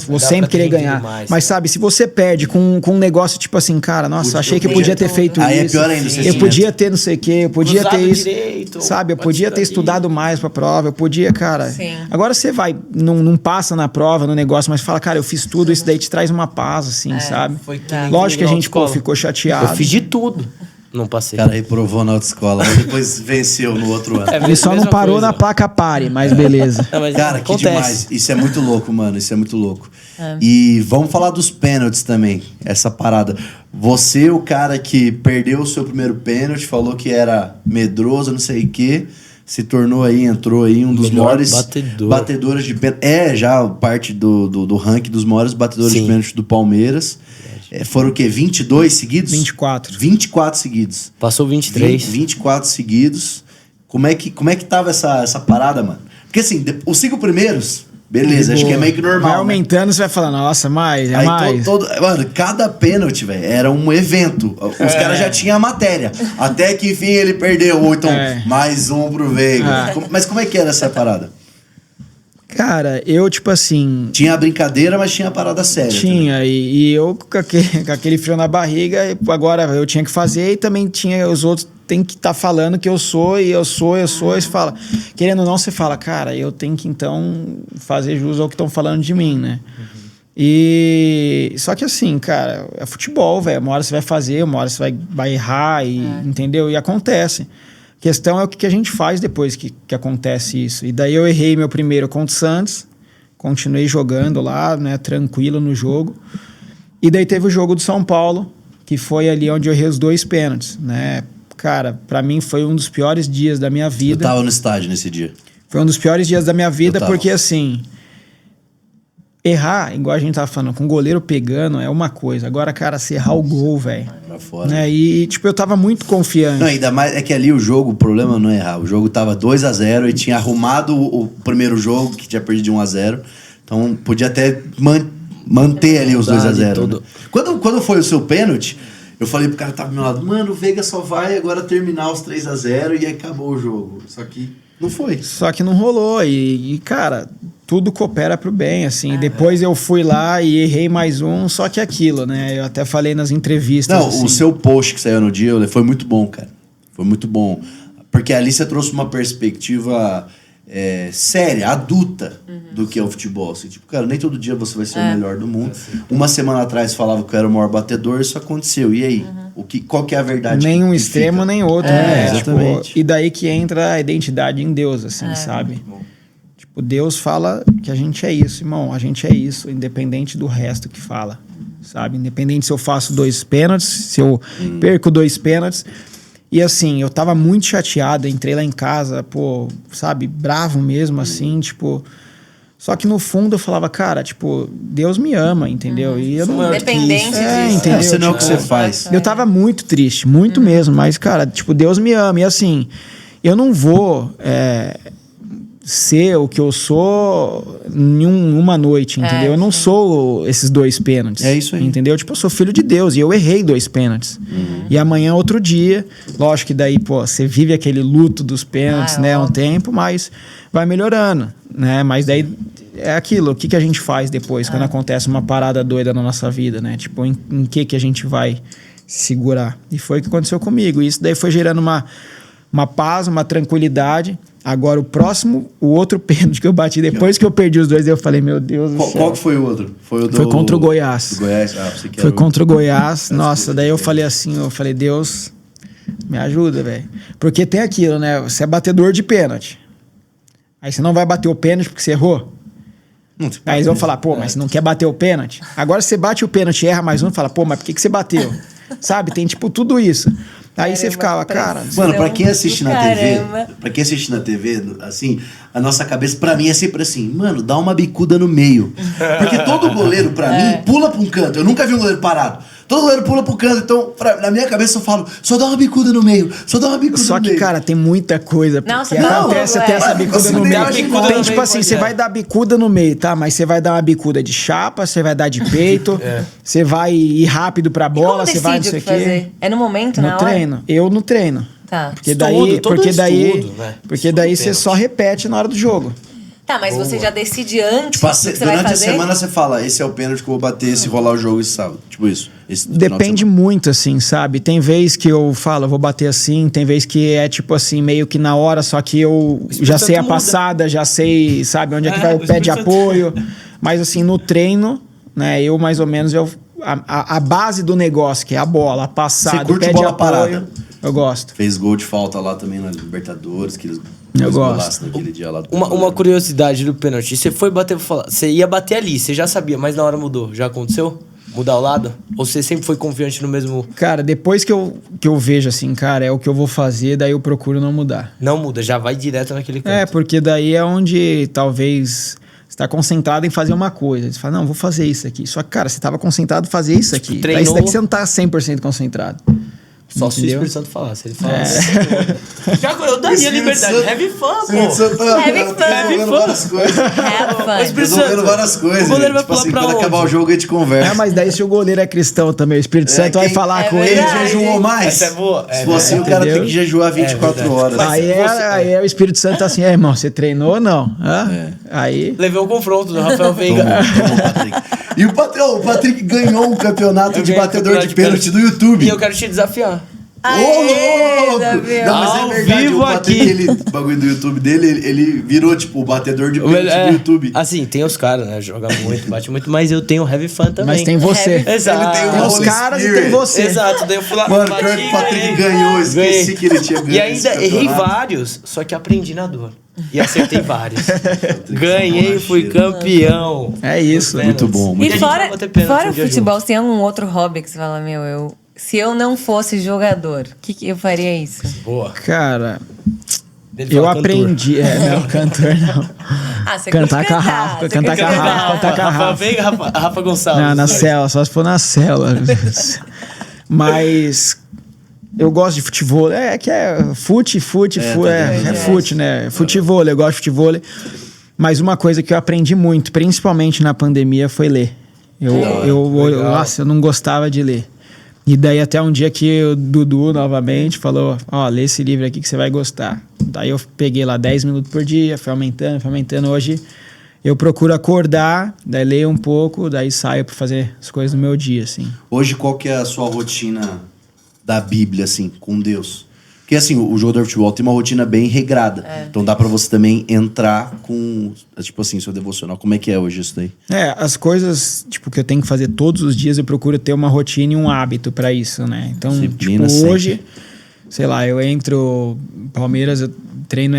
Speaker 4: Vou sempre querer ganhar. Mas sabe, se você perde com um negócio tipo assim, cara, nossa, achei que eu podia ter feito isso.
Speaker 1: Aí é pior ainda.
Speaker 4: Eu podia ter não sei o quê, eu podia ter isso.
Speaker 3: Direito,
Speaker 4: sabe, eu podia ter estudado mais pra prova, eu podia, cara. Agora você vai, não passa na prova, no negócio, mas fala, cara, eu fiz tudo, isso daí te traz uma paz, assim, sabe? Lógico que a gente ficou chateado.
Speaker 3: Eu fiz de tudo. Não passei.
Speaker 1: Cara, reprovou na autoescola, mas depois venceu no outro ano.
Speaker 4: Ele só não parou na placa pare, mas beleza.
Speaker 3: Não, mas
Speaker 1: cara, que demais. Isso é muito louco, mano. Isso é muito louco. E vamos falar dos pênaltis também. Essa parada. Você, o cara que perdeu o seu primeiro pênalti, falou que era medroso, não sei o quê. Se tornou aí, entrou aí um dos maiores batedores de pênalti. Já parte do ranking dos maiores batedores de pênalti do Palmeiras. Foram o quê? 22 seguidos?
Speaker 4: 24.
Speaker 1: 24 seguidos.
Speaker 3: Passou 23.
Speaker 1: 24 seguidos. Como é que tava essa parada, mano? Porque assim, os 5 primeiros, beleza, acho que é meio que normal.
Speaker 4: Vai aumentando, você vai falar, nossa, mais,
Speaker 1: aí
Speaker 4: mais.
Speaker 1: Mano, cada pênalti, velho, era um evento. Os caras já tinham a matéria. Até que enfim ele perdeu. Ou então, mais um pro Veiga. Mas como é que era essa parada?
Speaker 4: Cara, eu, tipo assim...
Speaker 1: Tinha a brincadeira, mas tinha a parada séria.
Speaker 4: Tinha, e eu com aquele frio na barriga, agora eu tinha que fazer e também tinha os outros, tem que estar falando que eu sou, e você fala... Querendo ou não, você fala, cara, eu tenho que então fazer jus ao que estão falando de mim, né? E... Só que assim, cara, é futebol, velho. Uma hora você vai fazer, uma hora você vai errar, entendeu? E acontece. A questão é o que a gente faz depois que acontece isso. E daí eu errei meu primeiro contra o Santos, continuei jogando lá, né, tranquilo no jogo. E daí teve o jogo do São Paulo, que foi ali onde eu errei os 2 pênaltis, né? Cara, pra mim foi um dos piores dias da minha vida.
Speaker 1: Eu tava no estádio nesse dia.
Speaker 4: Foi um dos piores dias da minha vida, porque assim... Errar, igual a gente tava falando, com o goleiro pegando é uma coisa. Agora, cara, se errar o gol, velho. Né? E, tipo, eu tava muito confiante.
Speaker 1: Não, ainda mais é que ali o problema não é errar. O jogo tava 2-0 e tinha arrumado o primeiro jogo, que tinha perdido de 1-0. Então, podia até manter ali os 2-0. Né? Quando foi o seu pênalti, Eu falei pro cara que tava do meu lado, mano, o Veiga só vai agora terminar os 3-0 e aí acabou o jogo. Só que não foi.
Speaker 4: Só que não rolou. E cara, tudo coopera pro bem, assim. Depois eu fui lá e errei mais um, só que aquilo, né? Eu até falei nas entrevistas.
Speaker 1: Não,
Speaker 4: assim.
Speaker 1: o seu post que saiu no dia foi muito bom, cara. Foi muito bom. Porque ali você trouxe uma perspectiva séria, adulta do que é o futebol. Assim, tipo, cara, nem todo dia você vai ser o melhor do mundo. Uma semana atrás falava que eu era o maior batedor, isso aconteceu. E aí? Qual que é a verdade?
Speaker 4: Nem um
Speaker 1: que
Speaker 4: extremo,
Speaker 1: fica?
Speaker 4: nem outro, né?
Speaker 1: Exatamente.
Speaker 4: Tipo, e daí que entra a identidade em Deus, assim, sabe? Tipo, Deus fala que a gente é isso, irmão. A gente é isso, independente do resto que fala, sabe? Independente se eu faço 2 pênaltis, se eu perco 2 pênaltis. E assim, eu tava muito chateado, entrei lá em casa, pô, sabe, bravo mesmo, assim, tipo... Só que no fundo eu falava, cara, tipo, Deus me ama, entendeu? E eu não...
Speaker 2: Independente disso.
Speaker 4: Entendeu?
Speaker 1: Você não é o que
Speaker 4: Tipo,
Speaker 1: você faz.
Speaker 4: Eu tava muito triste, muito mesmo, mas, cara, tipo, Deus me ama. E assim, eu não vou ser o que eu sou em uma noite, entendeu? Eu não sou esses 2 pênaltis.
Speaker 1: É isso aí.
Speaker 4: Entendeu? Tipo, eu sou filho de Deus e eu errei 2 pênaltis. E amanhã é outro dia. Lógico que daí, pô, você vive aquele luto dos pênaltis, né? Um tempo, mas vai melhorando, né? Mas daí é aquilo, o que a gente faz depois quando acontece uma parada doida na nossa vida, né? Tipo, em que a gente vai segurar? E foi o que aconteceu comigo. E isso daí foi gerando uma paz, uma tranquilidade. Agora, o outro pênalti que eu bati, depois que eu perdi os 2, eu falei, meu Deus do céu.
Speaker 1: Qual que foi o outro? Foi
Speaker 4: Contra o Goiás.
Speaker 1: Do Goiás? Você quer
Speaker 4: Foi contra o Goiás. Nossa, daí eu falei assim, Deus, me ajuda, velho. Porque tem aquilo, né? Você é batedor de pênalti. Aí você não vai bater o pênalti porque você errou. Aí eles vão falar, pô, mas você não quer bater o pênalti? Agora você bate o pênalti e erra mais um e fala, pô, mas por que você bateu? Sabe? Tem tipo tudo isso. Aí você ficava, cara...
Speaker 1: Mano, pra quem assiste na TV, assim, a nossa cabeça, pra mim, é sempre assim, mano, dá uma bicuda no meio. Porque todo goleiro, pra mim, pula pra um canto. Eu nunca vi um goleiro parado. Todo goleiro pula pro canto. Então, na minha cabeça, eu falo, só dá uma bicuda no meio. Só dá uma bicuda no meio.
Speaker 4: Só que, cara, tem muita coisa que acontece até essa bicuda no meio. Tem, tipo assim, você vai dar bicuda no meio, tá? Mas você vai dar uma bicuda de chapa, você vai dar de peito, você vai ir rápido pra bola, você vai não sei o quê.
Speaker 2: É no momento, na hora?
Speaker 4: No treino. Eu no treino.
Speaker 2: Tá.
Speaker 4: Porque daí você só repete na hora do jogo.
Speaker 2: Tá, mas você já decide antes
Speaker 1: Tipo,
Speaker 2: do que você vai
Speaker 1: durante a
Speaker 2: fazer?
Speaker 1: semana você fala, esse é o pênalti que eu vou bater se rolar o jogo esse sábado. Tipo isso.
Speaker 4: Depende muito, assim, sabe? Tem vez que eu falo, eu vou bater assim, tem vez que é tipo assim, meio que na hora, só que eu já sei a passada, já sei, sabe, onde é que vai o pé de apoio. Mas assim, no treino, né, eu mais ou menos, a base do negócio, que é a bola, a passada, o pé de apoio, parada. Eu gosto.
Speaker 1: Fez gol de falta lá também na Libertadores, que eles
Speaker 4: eu gosto.
Speaker 1: naquele dia lá.
Speaker 3: Uma curiosidade do pênalti. Você foi bater, você ia bater ali, você já sabia, mas na hora mudou. Já aconteceu? Mudar o lado? Ou você sempre foi confiante no mesmo...
Speaker 4: Tá. Cara, depois que eu vejo assim, cara, é o que eu vou fazer, daí eu procuro não mudar.
Speaker 3: Não muda, já vai direto naquele canto.
Speaker 4: É, porque daí é onde talvez... Você tá concentrado em fazer uma coisa. Você fala, não, vou fazer isso aqui. Só que, cara, você tava concentrado em fazer isso aqui.
Speaker 3: Treinou...
Speaker 4: Isso daqui você não tá 100% concentrado.
Speaker 3: Só se o Espírito Santo falar. Se ele falar já eu daria liberdade. Have fun, pô.
Speaker 1: Espírito Santo tá resolvendo várias coisas. Resolvendo várias coisas.
Speaker 3: O goleiro vai
Speaker 1: tipo
Speaker 3: pular
Speaker 1: assim,
Speaker 3: pra
Speaker 1: quando
Speaker 3: onde?
Speaker 1: acabar o jogo, a gente conversa.
Speaker 4: Mas daí se o goleiro é cristão também, o Espírito Santo vai falar com ele.
Speaker 1: Ele jejuou mais.
Speaker 3: Essa é boa.
Speaker 1: Se for assim, o cara tem que jejuar 24 horas.
Speaker 4: Aí o Espírito Santo tá assim, irmão, você treinou ou não? Aí...
Speaker 3: Levei o confronto do Rafael Veiga.
Speaker 1: Tomou, Patrick. E o Patrick ganhou um campeonato de batedor de pênalti do YouTube.
Speaker 3: E eu quero te desafiar.
Speaker 1: Ô, louco! Não, mas
Speaker 3: Ao
Speaker 1: é verdade,
Speaker 3: vivo
Speaker 1: o Patrick,
Speaker 3: aqui.
Speaker 1: o bagulho do YouTube dele, ele virou, tipo, o batedor de pênalti do YouTube.
Speaker 3: Assim, tem os caras, né? Joga muito, bate muito, mas eu tenho Heavy Fan também.
Speaker 4: Mas tem você.
Speaker 3: Exato.
Speaker 1: Ele
Speaker 4: Tem os
Speaker 1: Holy
Speaker 4: caras e
Speaker 1: Spirit.
Speaker 4: tem você.
Speaker 3: Exato, daí eu fui lá.
Speaker 1: Mano,
Speaker 3: bati,
Speaker 1: pior que o Patrick
Speaker 3: ganhei.
Speaker 1: ganhou, esqueci que ele tinha ganho.
Speaker 3: E ainda
Speaker 1: esse
Speaker 3: errei
Speaker 1: campeonato.
Speaker 3: vários, só que aprendi na dor. E acertei vários. Ganhei, fui campeão.
Speaker 4: É isso.
Speaker 1: Muito bom.
Speaker 2: E
Speaker 1: Muito
Speaker 3: gente
Speaker 2: fora,
Speaker 3: vai bater pênalti
Speaker 2: fora
Speaker 3: um
Speaker 2: o
Speaker 3: dia
Speaker 2: futebol, você tem algum outro hobby que você fala, se eu não fosse jogador, o que eu faria isso?
Speaker 3: Boa.
Speaker 4: Cara,
Speaker 3: Dele
Speaker 4: eu
Speaker 3: fala cantor.
Speaker 4: aprendi... não, cantor não.
Speaker 2: Ah, você
Speaker 4: Cantar
Speaker 2: curte
Speaker 4: com a
Speaker 2: cantar,
Speaker 4: Rafa,
Speaker 2: você
Speaker 4: cantar
Speaker 2: curte
Speaker 4: com a Rafa, cantar com a
Speaker 3: Rafa
Speaker 4: Rafa.
Speaker 3: Veiga, Rafa Gonçalves.
Speaker 4: Não, na cela, só se for na cela. Mas eu gosto de futebol. É fute, né? Futebol, eu gosto de futebol. Mas uma coisa que eu aprendi muito, principalmente na pandemia, foi ler. Nossa, eu não gostava de ler. E daí até um dia que o Dudu novamente falou, ó, lê esse livro aqui que você vai gostar. Daí eu peguei lá 10 minutos por dia, fui aumentando. Hoje eu procuro acordar, daí leio um pouco, daí saio pra fazer as coisas do meu dia, assim.
Speaker 1: Hoje, qual que é a sua rotina da Bíblia, assim, com Deus? Porque, assim, o jogador de futebol tem uma rotina bem regrada. Então dá pra você também entrar com, tipo assim, seu devocional. Como é que é hoje isso daí?
Speaker 4: As coisas, tipo, que eu tenho que fazer todos os dias, eu procuro ter uma rotina e um hábito pra isso, né? Então,
Speaker 1: Disciplina
Speaker 4: tipo,
Speaker 1: sempre.
Speaker 4: hoje, sei lá, eu entro... Palmeiras, eu treino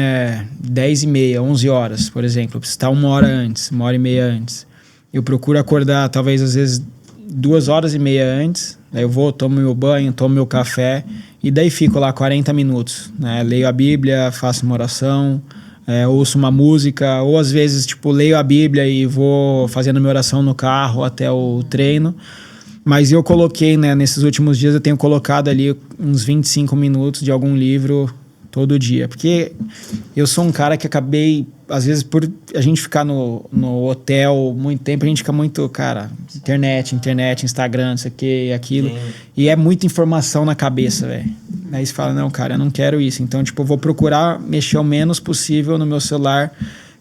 Speaker 4: 10h30, 11 horas, por exemplo. Eu preciso estar 1 hora antes, 1h30 antes. Eu procuro acordar, talvez, às vezes, 2h30 antes. Daí eu vou, tomo meu banho, tomo meu café... E daí fico lá 40 minutos, né? Leio a Bíblia, faço uma oração, ouço uma música, ou às vezes, tipo, leio a Bíblia e vou fazendo minha oração no carro até o treino. Mas eu coloquei, né? Nesses últimos dias eu tenho colocado ali uns 25 minutos de algum livro todo dia. Porque eu sou um cara que acabei, às vezes, por a gente ficar no hotel muito tempo, a gente fica muito, cara, internet, Instagram, não sei o que, aquilo. Sim. E é muita informação na cabeça, velho. Aí você fala, não, cara, eu não quero isso. Então, tipo, eu vou procurar mexer o menos possível no meu celular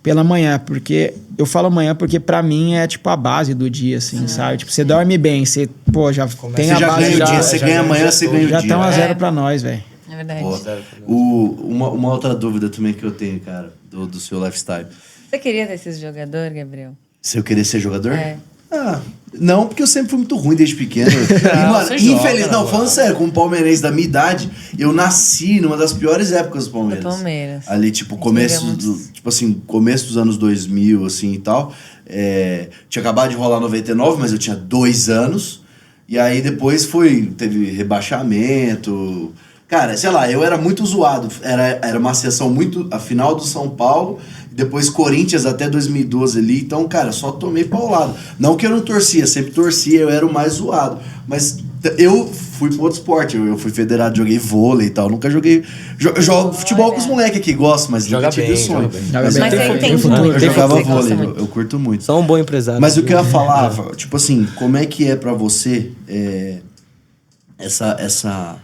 Speaker 4: pela manhã. Porque eu falo manhã porque pra mim é, tipo, a base do dia, assim, sabe? Tipo, você dorme bem, você, pô, já tem a base.
Speaker 1: Ganha o dia, você ganha amanhã, você ganha o dia.
Speaker 4: Já tá 1-0 pra nós, velho.
Speaker 2: É verdade.
Speaker 1: Pô, uma outra dúvida também que eu tenho, cara, do seu lifestyle.
Speaker 2: Você queria ter sido jogador, Gabriel?
Speaker 1: Se eu querer ser jogador?
Speaker 2: É.
Speaker 1: Não, porque eu sempre fui muito ruim desde pequeno. E, mano, não, falando sério, como palmeirense da minha idade, eu nasci numa das piores épocas do Palmeiras.
Speaker 2: Do Palmeiras.
Speaker 1: Ali, tipo, começo dos anos 2000, assim, e tal. Tinha acabado de rolar 99, mas eu tinha 2 anos. E aí depois teve rebaixamento. Cara, sei lá, eu era muito zoado. Era uma sessão muito... A final do São Paulo, depois Corinthians até 2012 ali. Então, cara, só tomei paulado. Não que eu não torcia, sempre torcia, eu era o mais zoado. Mas eu fui pro outro esporte. Eu fui federado, joguei vôlei e tal. Nunca joguei... Jogo futebol com os moleques aqui, gosto, mas nunca tive o sonho.
Speaker 2: Mas você entende
Speaker 1: Eu
Speaker 2: muito.
Speaker 1: jogava vôlei, eu curto muito.
Speaker 3: Só um bom empresário.
Speaker 1: Mas o que eu ia falar, tipo assim, como é que é pra você essa...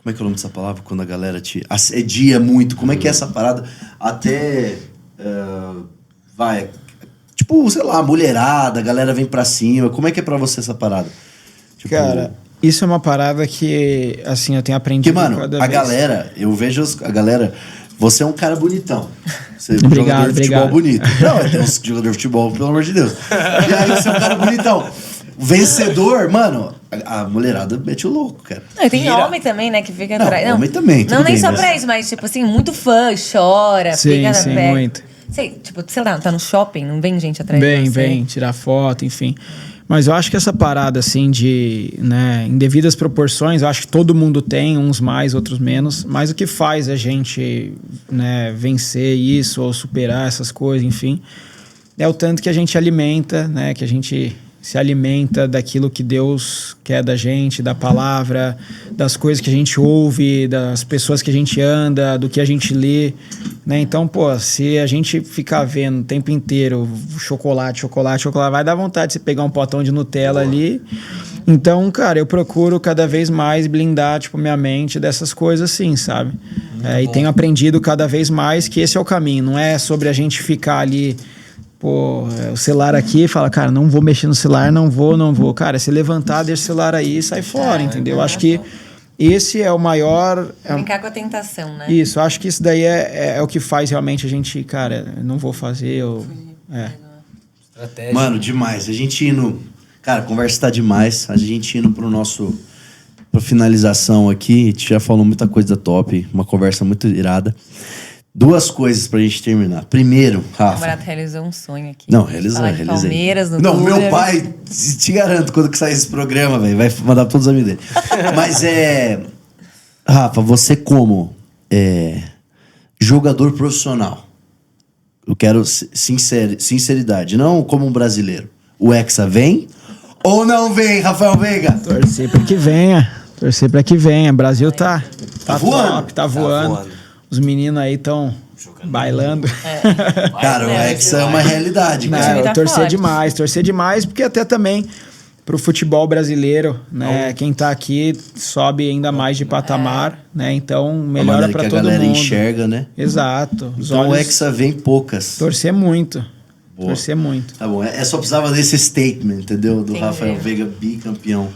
Speaker 1: Como é que é o nome dessa palavra? Quando a galera te assedia muito. Como é que é essa parada? Até... tipo, sei lá, mulherada, a galera vem pra cima. Como é que é pra você essa parada? Tipo,
Speaker 4: cara, isso é uma parada que, assim, eu tenho aprendido
Speaker 1: cada vez. Porque, mano, galera... Eu vejo a galera... Você é um cara bonitão. Você é um jogador de futebol bonito. Não, é um jogador de futebol, pelo amor de Deus. E aí você é um cara bonitão. Vencedor, mano, a mulherada mete o louco, cara.
Speaker 2: Não, tem homem também, né, que fica atrás. Não,
Speaker 1: homem também.
Speaker 2: Não, nem só pra isso, mas, tipo assim, muito fã, chora, fica na pé.
Speaker 4: Muito.
Speaker 2: Sei lá, tá no shopping, não vem gente atrás de você.
Speaker 4: Vem, tirar foto, enfim. Mas eu acho que essa parada, assim, de, né, em devidas proporções, eu acho que todo mundo tem, uns mais, outros menos. Mas o que faz a gente, né, vencer isso ou superar essas coisas, enfim, é o tanto que a gente alimenta, né, que a gente se alimenta daquilo que Deus quer da gente, da palavra, das coisas que a gente ouve, das pessoas que a gente anda, do que a gente lê, né? Então, pô, se a gente ficar vendo o tempo inteiro chocolate, vai dar vontade de você pegar um potão de Nutella ali. Então, cara, eu procuro cada vez mais blindar, tipo, minha mente dessas coisas assim, sabe? E tenho aprendido cada vez mais que esse é o caminho. Não é sobre a gente ficar ali... Pô, o celular aqui e fala, cara, não vou mexer no celular, não vou. Cara, se levantar, deixa o celular aí e sai fora, entendeu? Acho que esse é o maior...
Speaker 2: Brincar com a tentação, né?
Speaker 4: Isso, acho que isso daí é o que faz realmente a gente, cara, não vou fazer,
Speaker 3: Estratégia.
Speaker 1: Mano, demais. A gente indo... Cara, a conversa tá demais. A gente indo pra finalização aqui, a gente já falou muita coisa top, uma conversa muito irada. 2 coisas pra gente terminar. Primeiro, Rafa... O
Speaker 2: namorado realizou um sonho aqui.
Speaker 1: Não, realizei.
Speaker 2: Palmeiras, no
Speaker 1: Não, meu pai, te garanto, quando que sair esse programa, velho, vai mandar pra todos os amigos dele. Mas Rafa, você como jogador profissional, eu quero sinceridade, não como um brasileiro. O Hexa vem ou não vem, Rafael Veiga?
Speaker 4: Torcer pra que venha. O Brasil tá
Speaker 1: voando.
Speaker 4: top, tá voando. Os meninos aí estão bailando.
Speaker 1: Cara, o Hexa é uma realidade, cara.
Speaker 4: Torcer demais, porque até também pro futebol brasileiro, né? Quem tá aqui sobe ainda mais de patamar, né? Então melhora para todo mundo.
Speaker 1: A galera enxerga, né?
Speaker 4: Exato.
Speaker 1: Então o Hexa vem poucas.
Speaker 4: Torcer muito.
Speaker 1: Boa.
Speaker 4: Torcer muito.
Speaker 1: Tá bom, só precisava desse statement, entendeu? Do
Speaker 2: Entendi.
Speaker 1: Rafael Veiga, bicampeão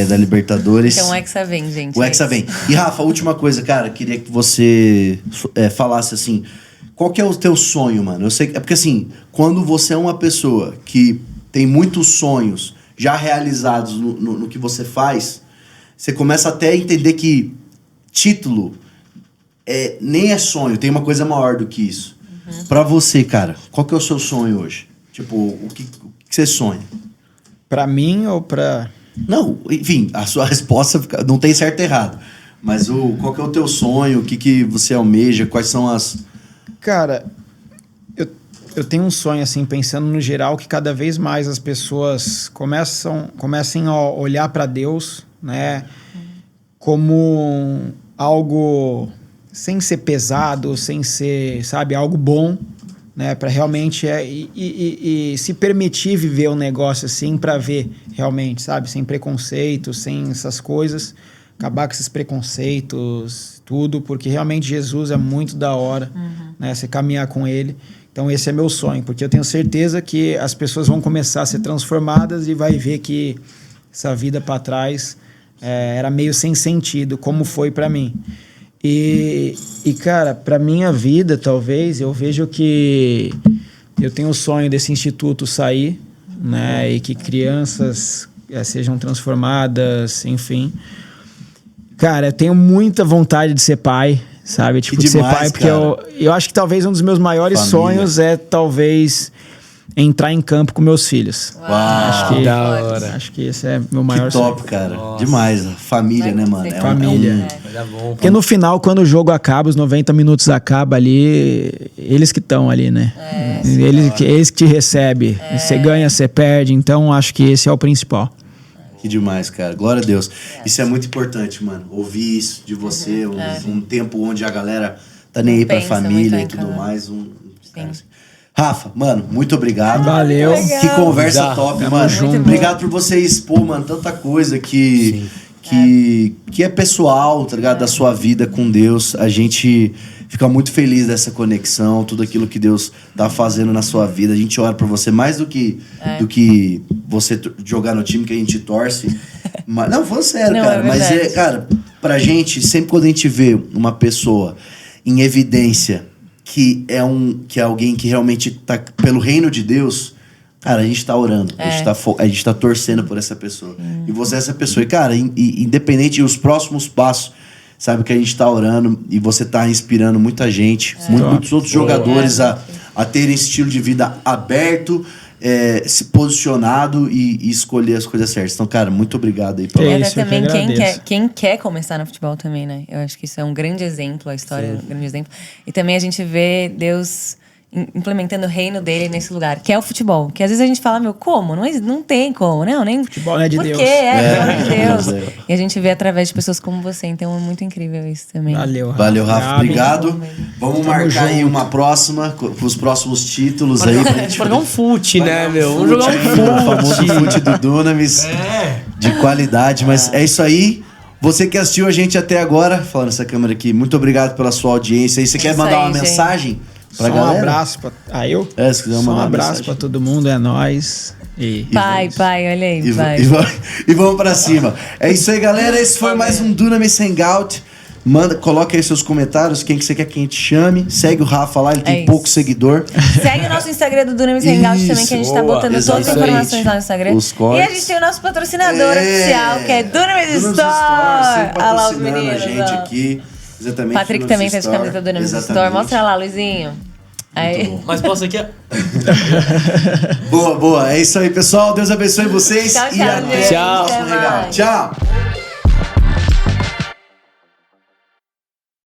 Speaker 1: da Libertadores.
Speaker 2: Então o Hexa vem, gente.
Speaker 1: O Hexa vem. E Rafa, última coisa, cara, queria que você falasse assim, qual que é o teu sonho, mano? Eu sei que, porque assim, quando você é uma pessoa que tem muitos sonhos já realizados no que você faz, você começa até a entender que título nem é sonho, tem uma coisa maior do que isso. Pra você, cara, qual que é o seu sonho hoje? Tipo, o que você sonha?
Speaker 4: Pra mim ou pra...
Speaker 1: Não, enfim, a sua resposta não tem certo e errado. Mas qual que é o teu sonho? O que você almeja? Quais são as...
Speaker 4: Cara, eu tenho um sonho, assim, pensando no geral, que cada vez mais as pessoas comecem a olhar para Deus, né? Como algo sem ser pesado, sem ser, sabe, algo bom, né? Para realmente e se permitir viver um negócio assim, para ver realmente, sabe? Sem preconceito, sem essas coisas. Acabar com esses preconceitos, tudo, porque realmente Jesus é muito da hora, né? Você caminhar com ele. Então esse é meu sonho, porque eu tenho certeza que as pessoas vão começar a ser transformadas e vai ver que essa vida para trás era meio sem sentido, como foi para mim. E cara, para minha vida, talvez, eu vejo que eu tenho o sonho desse instituto sair, né? E que crianças sejam transformadas, enfim. Cara, eu tenho muita vontade de ser pai, sabe? Tipo, de ser pai, porque eu acho que talvez um dos meus maiores sonhos é talvez entrar em campo com meus filhos.
Speaker 2: Uau,
Speaker 4: acho que
Speaker 3: da hora.
Speaker 4: Acho que esse é meu maior sonho.
Speaker 1: top, cara.
Speaker 3: Nossa.
Speaker 1: Demais. Família, né, mano?
Speaker 4: Família.
Speaker 3: Vai dar bom.
Speaker 4: Porque no final, quando o jogo acaba, os 90 minutos acaba ali, eles que estão ali, né? Eles que te recebem. Você ganha, você perde. Então, acho que esse é o principal.
Speaker 1: Que demais, cara. Glória a Deus. Isso é muito importante, mano. Ouvir isso de você, um tempo onde a galera tá nem aí pra
Speaker 2: Pensa
Speaker 1: família e
Speaker 2: muito,
Speaker 1: tudo
Speaker 2: né?
Speaker 1: mais. Cara, assim. Rafa, mano, muito obrigado.
Speaker 4: Valeu.
Speaker 1: Que conversa top,
Speaker 4: Tamo
Speaker 1: mano.
Speaker 4: junto.
Speaker 1: Obrigado por você expor, mano, tanta coisa que é pessoal, tá ligado? Da sua vida com Deus. A gente fica muito feliz dessa conexão, tudo aquilo que Deus tá fazendo na sua vida. A gente ora por você mais do que você jogar no time que a gente torce. Mas, não, falando sério,
Speaker 2: Não,
Speaker 1: cara.
Speaker 2: é
Speaker 1: Mas
Speaker 2: verdade.
Speaker 1: cara, pra gente, sempre quando a gente vê uma pessoa em evidência que é alguém que realmente tá pelo reino de Deus, cara, a gente tá orando, a gente tá torcendo por essa pessoa. E você é essa pessoa. E, cara, independente dos próximos passos, sabe que a gente tá orando e você tá inspirando muita gente, muitos outros jogadores a terem esse estilo de vida aberto, se posicionado e escolher as coisas certas. Então, cara, muito obrigado aí pela...
Speaker 4: É
Speaker 2: E
Speaker 4: isso,
Speaker 2: até
Speaker 4: eu que
Speaker 2: também
Speaker 4: agradeço.
Speaker 2: quem quer começar no futebol também, né? Eu acho que isso é um grande exemplo, a história é um grande exemplo. E também a gente vê Deus implementando o reino dele nesse lugar, que é o futebol. Que às vezes a gente fala, como? Não tem como, não, nem...
Speaker 4: Futebol não é de
Speaker 2: Por
Speaker 4: Deus.
Speaker 2: quê? Futebol de Deus.
Speaker 1: É.
Speaker 2: E a gente vê através de pessoas como você, então é muito incrível isso também.
Speaker 4: Valeu, Rafa.
Speaker 1: Valeu, Rafa. Obrigado. Vamos marcar aí
Speaker 4: junto.
Speaker 1: uma próxima com os próximos títulos aí pra gente
Speaker 3: Jogar um fute, né, meu?
Speaker 1: Vamos
Speaker 3: Vamos jogar
Speaker 1: o famoso
Speaker 3: um fute.
Speaker 1: fute do Dunamis de qualidade, mas é isso aí. Você que assistiu a gente até agora, falando nessa câmera aqui, muito obrigado pela sua audiência. E você quer
Speaker 2: isso
Speaker 1: mandar
Speaker 2: aí,
Speaker 1: uma
Speaker 2: gente.
Speaker 1: mensagem pra
Speaker 4: Só
Speaker 1: galera?
Speaker 4: um abraço pra... eu?
Speaker 1: Se quiser
Speaker 4: Só
Speaker 1: mandar
Speaker 4: um
Speaker 1: uma
Speaker 4: abraço
Speaker 1: mensagem.
Speaker 4: pra todo mundo, é nóis. E
Speaker 2: Pai, olha aí,
Speaker 1: E,
Speaker 2: pai.
Speaker 1: e vamos pra cima. É isso aí, galera. Esse foi mais um Dunamis Hangout. Coloca aí seus comentários, quem que você quer que a gente chame. Segue o Rafa lá, ele tem
Speaker 2: isso.
Speaker 1: pouco seguidor.
Speaker 2: Segue o nosso Instagram do Dunamis Hangout também, que a gente tá
Speaker 3: boa,
Speaker 2: botando todas as
Speaker 1: exatamente.
Speaker 2: informações lá no Instagram.
Speaker 1: Os
Speaker 2: E
Speaker 1: cortes.
Speaker 2: a gente tem o nosso patrocinador oficial, que é Dunamis Store.
Speaker 1: sempre
Speaker 2: Olha lá os
Speaker 1: patrocinando
Speaker 2: meninos.
Speaker 1: a gente
Speaker 2: ó.
Speaker 1: aqui. Exatamente.
Speaker 2: Patrick também tá de camiseta do Dunamis Store. Mostra lá, Luizinho. Aí.
Speaker 3: Mas posso aqui, ó.
Speaker 1: Boa. É isso aí, pessoal. Deus abençoe vocês.
Speaker 2: Tchau,
Speaker 1: e
Speaker 2: tchau,
Speaker 1: até
Speaker 2: gente.
Speaker 1: o próximo
Speaker 2: Até
Speaker 1: Hangout.
Speaker 2: mais.
Speaker 1: Tchau.